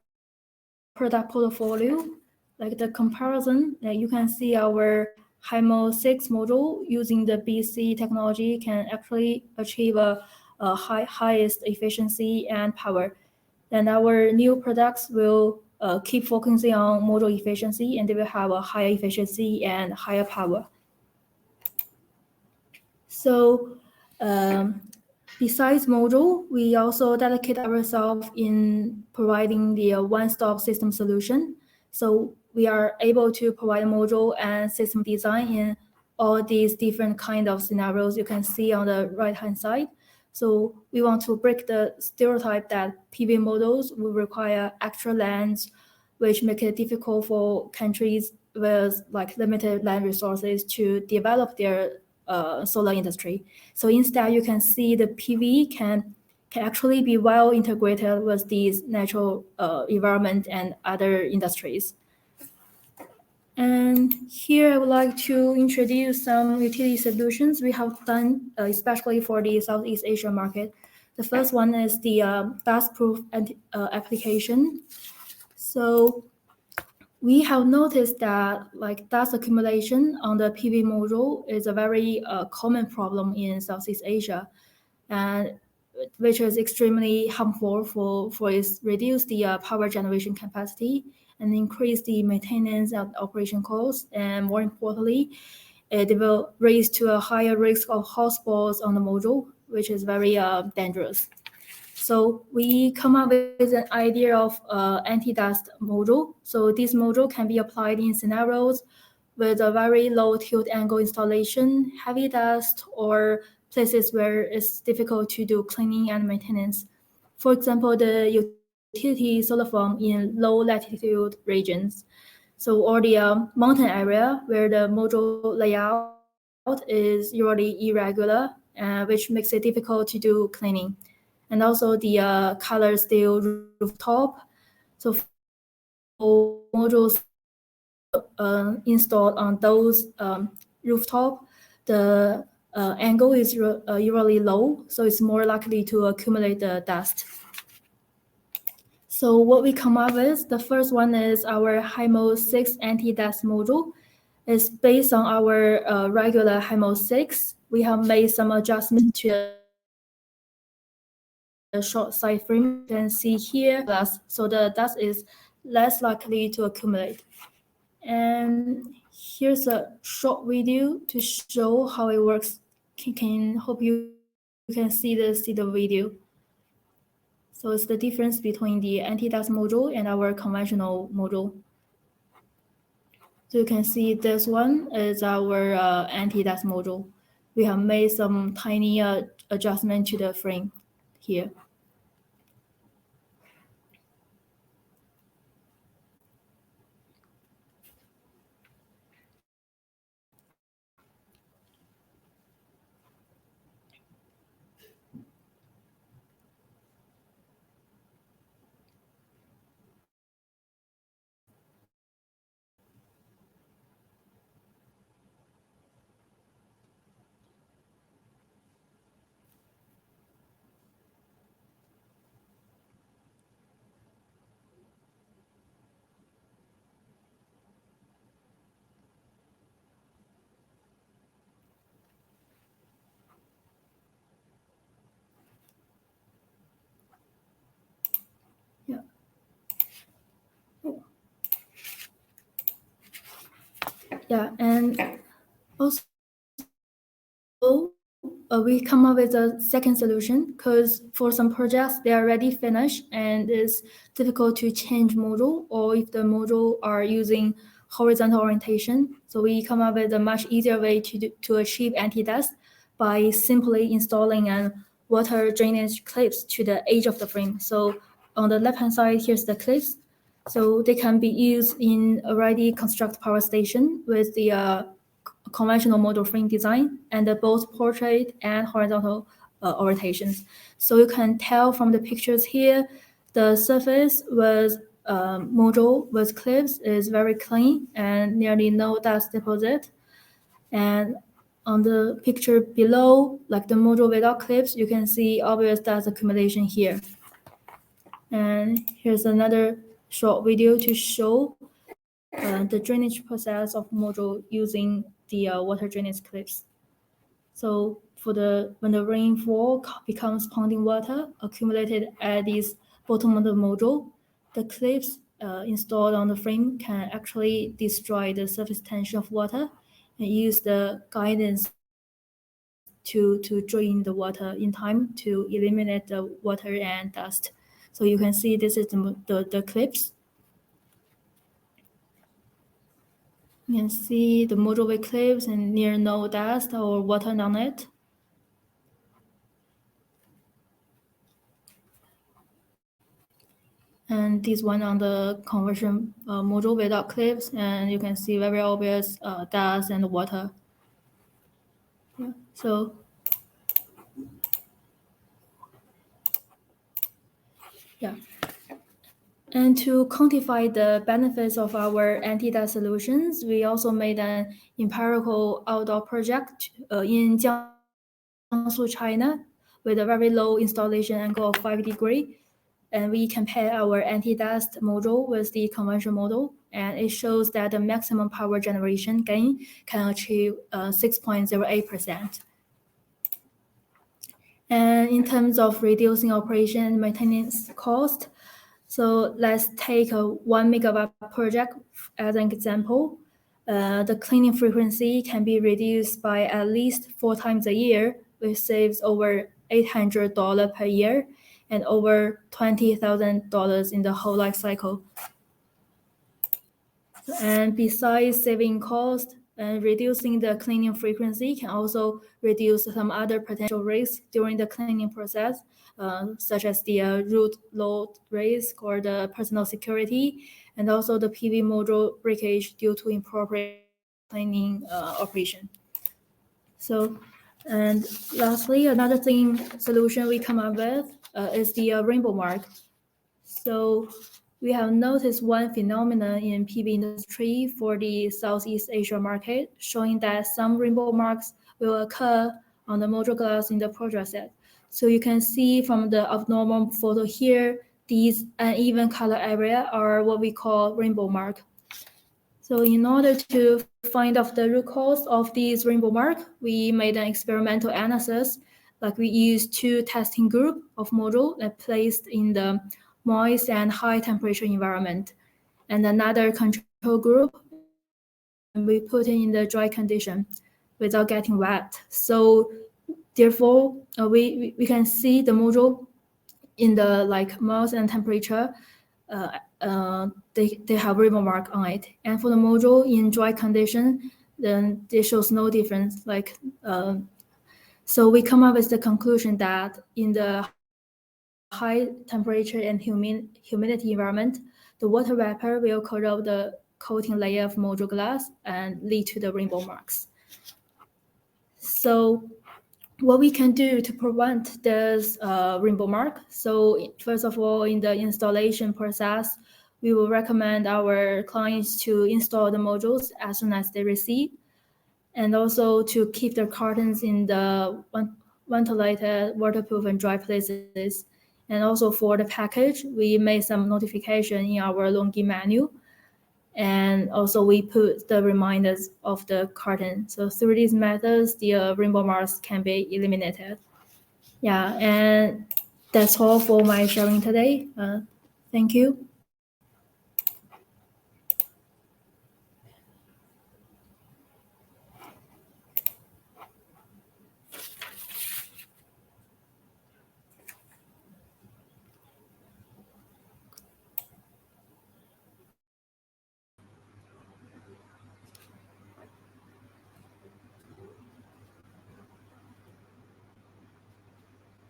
product portfolio. Like the comparison, you can see our HIMO 6 module using the BC technology can actually achieve a highest efficiency and power. Then our new products will keep focusing on module efficiency, and they will have a higher efficiency and higher power. So besides module, we also dedicate ourselves in providing the one-stop system solution. So we are able to provide module and system design in all these different kind of scenarios you can see on the right-hand side. So we want to break the stereotype that PV models will require extra lands, which make it difficult for countries with like limited land resources to develop their solar industry. So instead, you can see the PV can actually be well integrated with these natural environment and other industries. And here I would like to introduce some utility solutions we have done, especially for the Southeast Asia market. The first one is the dust-proof application. So we have noticed that like dust accumulation on the PV module is a very common problem in Southeast Asia, and which is extremely harmful for its reduce the power generation capacity and increase the maintenance and operation costs. And more importantly, it will raise to a higher risk of hotspots on the module, which is very dangerous. So we come up with an idea of anti-dust module. So this module can be applied in scenarios with a very low tilt angle installation, heavy dust, or places where it's difficult to do cleaning and maintenance. For example, the utility solar farm in low latitude regions. So or the mountain area where the module layout is usually irregular, which makes it difficult to do cleaning. And also the color steel rooftop. So modules installed on those rooftop, the angle is usually low, so it's more likely to accumulate the dust. So what we come up with, the first one is our HIMO 6 anti-dust module. It's based on our regular HIMO 6. We have made some adjustments to the short side frame. You can see here, so the dust is less likely to accumulate. And here's a short video to show how it works. Hope you can see the video. So it's the difference between the anti-dust module and our conventional module. So you can see this one is our anti-dust module. We have made some tiny adjustment to the frame here. Yeah. Yeah, and also we come up with a second solution because for some projects they are already finished and it's difficult to change module, or if the module are using horizontal orientation. So we come up with a much easier way to achieve anti-dust by simply installing an water drainage clips to the edge of the frame. So on the left-hand side, here's the clips. So they can be used in already constructed power station with the conventional model frame design and both portrait and horizontal orientations. So you can tell from the pictures here, the surface with module with clips is very clean and nearly no dust deposit. And on the picture below, like the module without clips, you can see obvious dust accumulation here. And here's another short video to show the drainage process of module using the water drainage clips. So when the rainfall becomes ponding water accumulated at this bottom of the module, the clips installed on the frame can actually destroy the surface tension of water and use the guidance to drain the water in time to eliminate the water and dust. So you can see this is the clips. You can see the module with clips and near no dust or water on it. And this one on the conversion module without clips, and you can see very obvious dust and water. Yeah. So yeah. And to quantify the benefits of our anti-dust solutions, we also made an empirical outdoor project in Jiangsu, China, with a very low installation angle of 5 degrees. And we compare our anti-dust module with the conventional model, and it shows that the maximum power generation gain can achieve 6.08%. And in terms of reducing operation and maintenance cost, so let's take a 1 megawatt project as an example. The cleaning frequency can be reduced by at least 4 times a year, which saves over $800 per year and over $20,000 in the whole life cycle. And besides saving cost and reducing the cleaning frequency can also reduce some other potential risks during the cleaning process, such as the root load risk or the personal security, and also the PV module breakage due to improper cleaning operation. So, and lastly, another solution we come up with is the rainbow mark. So we have noticed one phenomenon in PV industry for the Southeast Asia market, showing that some rainbow marks will occur on the module glass in the project set. So you can see from the abnormal photo here, these uneven color area are what we call rainbow mark. So in order to find out the root cause of these rainbow mark, we made an experimental analysis. Like we used 2 testing group of module that placed in the moist and high temperature environment. and another control group, and we put it in the dry condition without getting wet. So therefore, we can see the module in the like mouse and temperature. They have rainbow mark on it, and for the module in dry condition, then it shows no difference. Like so we come up with the conclusion that in the high temperature and humidity environment, the water vapor will corrode the coating layer of module glass and lead to the rainbow marks. So what we can do to prevent this rainbow mark. So first of all, in the installation process, we will recommend our clients to install the modules as soon as they receive, and also to keep their cartons in the ventilated, waterproof, and dry places. And also for the package, we made some notification in our LONGi menu. And also we put the reminders of the carton. So through these methods, the rainbow marks can be eliminated. Yeah, and that's all for my sharing today. Thank you.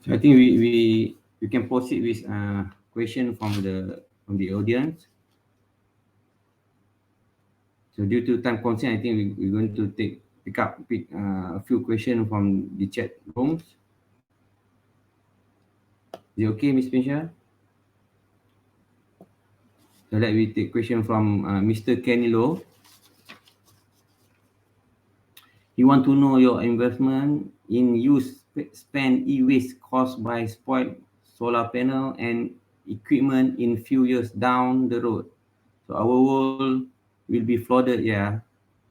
So I think we can proceed with question from the audience. So due to time constraint, I think we're going to pick a few questions from the chat rooms. Is it okay, Ms. Pinsha? So let me take question from Mr. Kenny Low. He want to know your investment in use spent e-waste caused by spoiled solar panel and equipment in few years down the road. So our world will be flooded, yeah,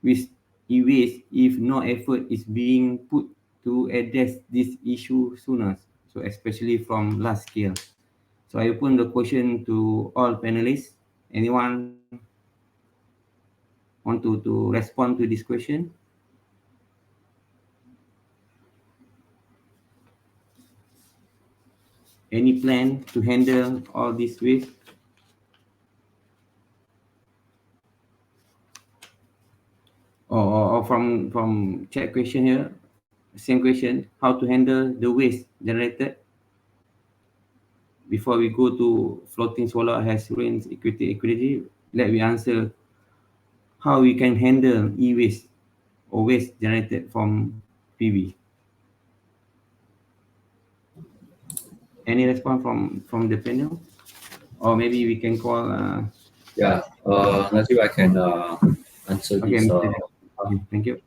with e-waste if no effort is being put to address this issue sooner. So especially from large scale. So I open the question to all panelists. Anyone want to respond to this question? Any plan to handle all this waste? Or from chat question here, same question, how to handle the waste generated before we go to floating solar has ruined equity. Let me answer how we can handle e-waste or waste generated from PV. Any response from the panel? Or maybe we can call... Yeah, Najib, I can answer okay, this. Okay, thank you.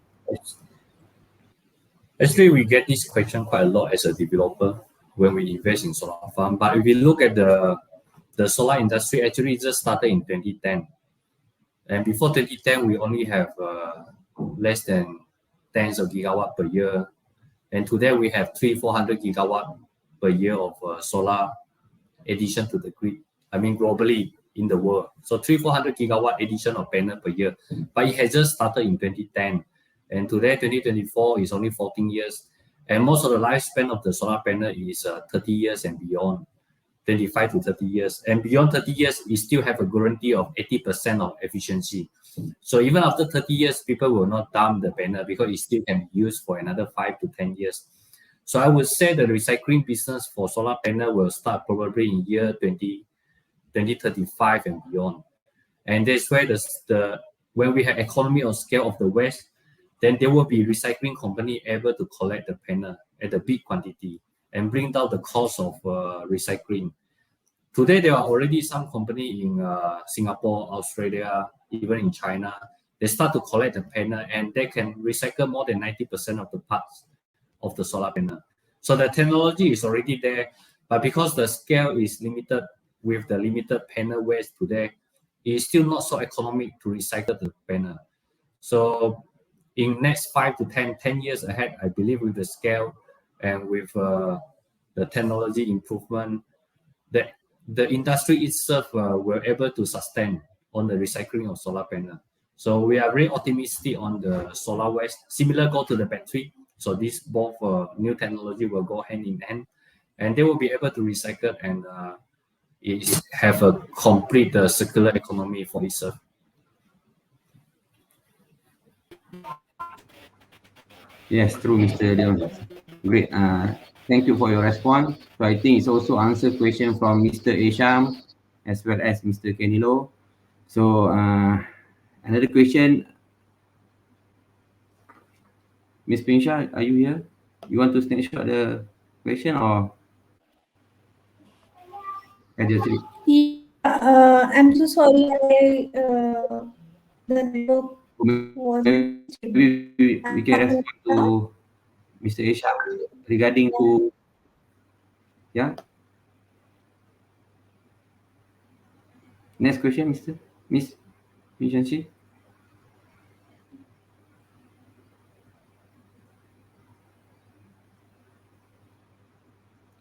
Actually, we get this question quite a lot as a developer when we invest in solar farm. But if we look at the solar industry, actually it just started in 2010. And before 2010, we only have less than tens of gigawatt per year. And today we have 400 gigawatt per year of solar addition to the grid. I mean, globally in the world. So 400 gigawatt addition of panel per year. But it has just started in 2010. And today, 2024 is only 14 years. And most of the lifespan of the solar panel is 30 years and beyond, 25 to 30 years. And beyond 30 years, you still have a guarantee of 80% of efficiency. So even after 30 years, people will not dump the panel because it still can be used for another 5 to 10 years. So I would say the recycling business for solar panel will start probably in year 2035 and beyond. And that's where when we have economy of scale of the waste, then there will be recycling company able to collect the panel at a big quantity and bring down the cost of recycling. Today, there are already some company in Singapore, Australia, even in China. They start to collect the panel and they can recycle more than 90% of the parts of the solar panel. So the technology is already there, but because the scale is limited with the limited panel waste today, it is still not so economic to recycle the panel. So in next 5 to 10 years ahead, I believe with the scale and with the technology improvement, that the industry itself will able to sustain on the recycling of solar panel. So we are very optimistic on the solar waste, similar go to the battery. So this both new technology will go hand in hand, and they will be able to recycle and have a complete circular economy for this earth. Yes, true, Mr. Leon. Great. Thank you for your response. So I think it's also answered question from Mr. Isham as well as Mr. Kenilo. So another question, Ms. Pinsha, are you here? You want to snapshot the question or at your three? Yeah, I'm so sorry. The network wasn't stable. Maybe we can respond to Mr. Isham regarding to, yeah. Next question, Miss Pinshanshi.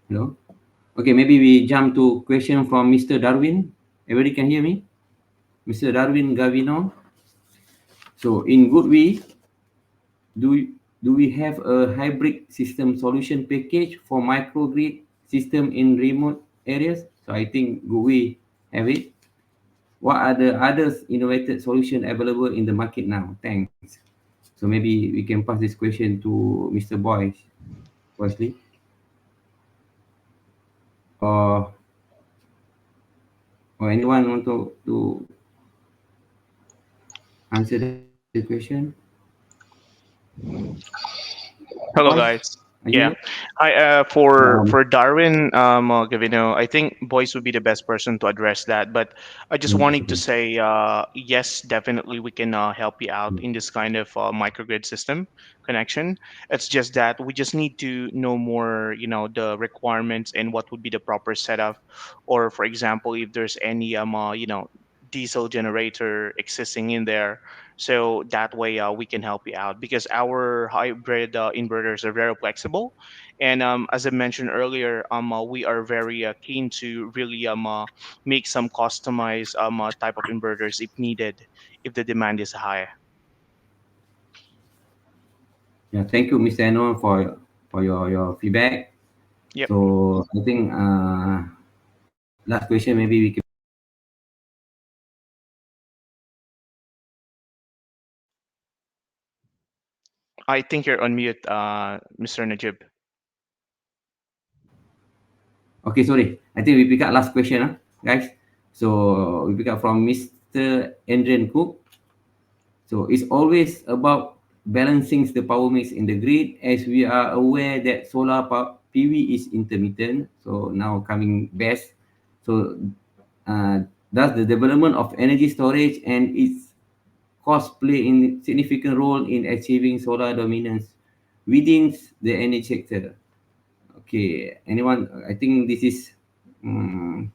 Hello. Okay, maybe we jump to question from Mr. Darwin. Everybody can hear me? Mr. Darwin Gavino. So in Goodweek, do we have a hybrid system solution package for microgrid system in remote areas? So I think Goodweek have it. What are the other innovative solution available in the market now? Thanks. So maybe we can pass this question to Mr. Boyce firstly. Or anyone want to answer the question? Hello, Boyce, guys. are you Yeah, here? I for Darwin Gavino, I think Boyce would be the best person to address that. But I just wanted to say, yes, definitely we can help you out in this kind of microgrid system connection. It's just that we just need to know more, the requirements and what would be the proper setup, or for example, if there's any diesel generator existing in there, so that way we can help you out because our hybrid inverters are very flexible, and as I mentioned earlier, we are very keen to really make some customized type of inverters if needed, if the demand is high. Yeah, thank you, Mr. Anon, for your feedback. Yep. So I think last question maybe we can. I think you're on mute, Mr. Najib. Okay, sorry. I think we pick up last question, guys. So we pick up from Mr. Adrian Cook. So it's always about balancing the power mix in the grid, as we are aware that solar PV is intermittent. So now coming best. So does the development of energy storage and its cost play in significant role in achieving solar dominance within the energy sector? Okay, anyone? I think this is. You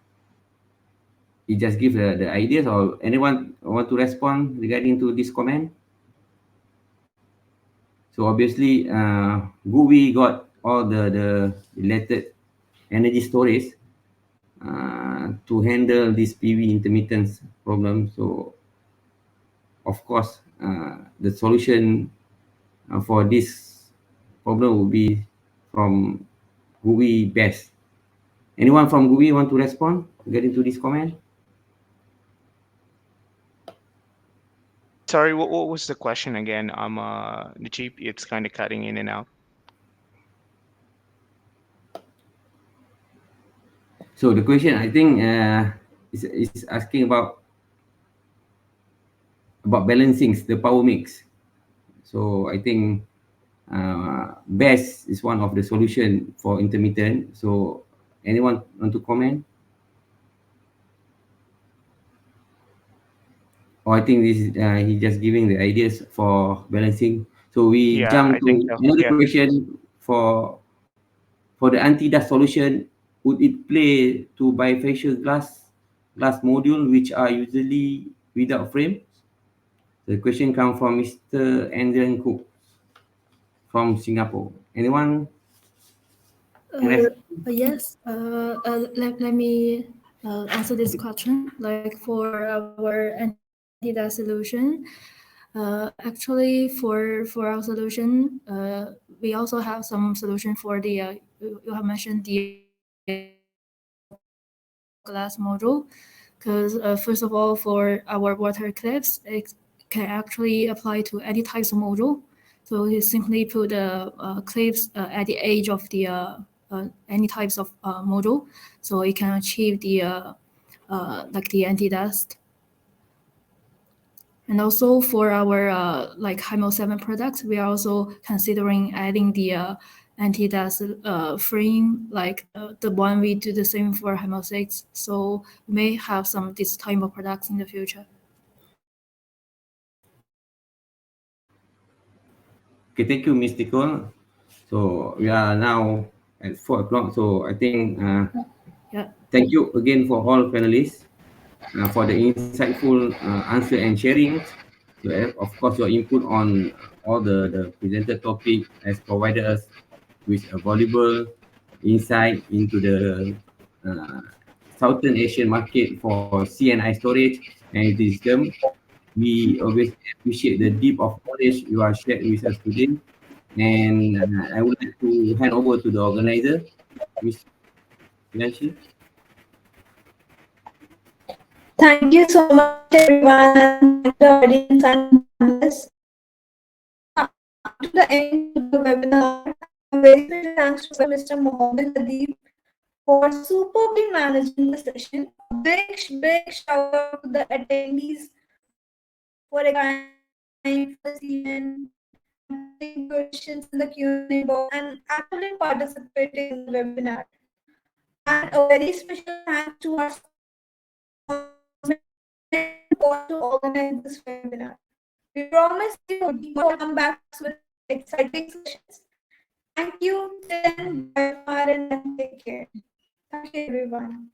just give the ideas, or anyone want to respond regarding to this comment? So obviously, Gooey got all the related energy storage to handle this PV intermittence problem. So of course, the solution for this problem will be from Gooey best. Anyone from Gooey want to respond regarding to this comment? Sorry, what was the question again? Najib, it's kind of cutting in and out. So the question, I think, is asking about balancing the power mix. So I think BESS is one of the solution for intermittent. So anyone want to comment? Or I think this is he just giving the ideas for balancing. So we Yeah, I jump think to so. another Yeah. question for the anti-dust solution. Would it play to bifacial glass module which are usually without frame? The question comes from Mr. Andrew Cook from Singapore. Anyone? Yes. Let me answer this question. Like for our anti-dust solution, actually for our solution, we also have some solution for the you have mentioned the glass module, because first of all, for our water clips, it can actually apply to any types of module. So you simply put the clips at the edge of the any types of module, so it can achieve the like the anti-dust. And also for our like HIMO 7 products, we are also considering adding the anti-dust frame, like the one we do the same for HIMO 6. So we may have some this type of products in the future. Okay, thank you, Ms. Nicole. So we are now at 4 o'clock. So I think Yeah. thank you again for all panelists for the insightful answer and sharing. So of course, your input on all the presented topic has provided us with a valuable insight into the Southern Asian market for CNI storage and system. We always appreciate the deep of knowledge you are shared with us today. And I would like to hand over to the organizer, Ms. Yanshi. Thank you so much, everyone, and thank the audience and panelists. Now, we come to the end of the webinar. A very special thanks to Mr. Mohammed Adib for superbly managing the session. A big shout out to the attendees for extending time for this event and putting questions in the Q&A box and actually participating in the webinar. And a very special thanks to our sponsors who made it possible to organize this webinar. We promise you more comebacks with exciting sessions. Thank you. Till then, bye for now and take care. Thank you, everyone.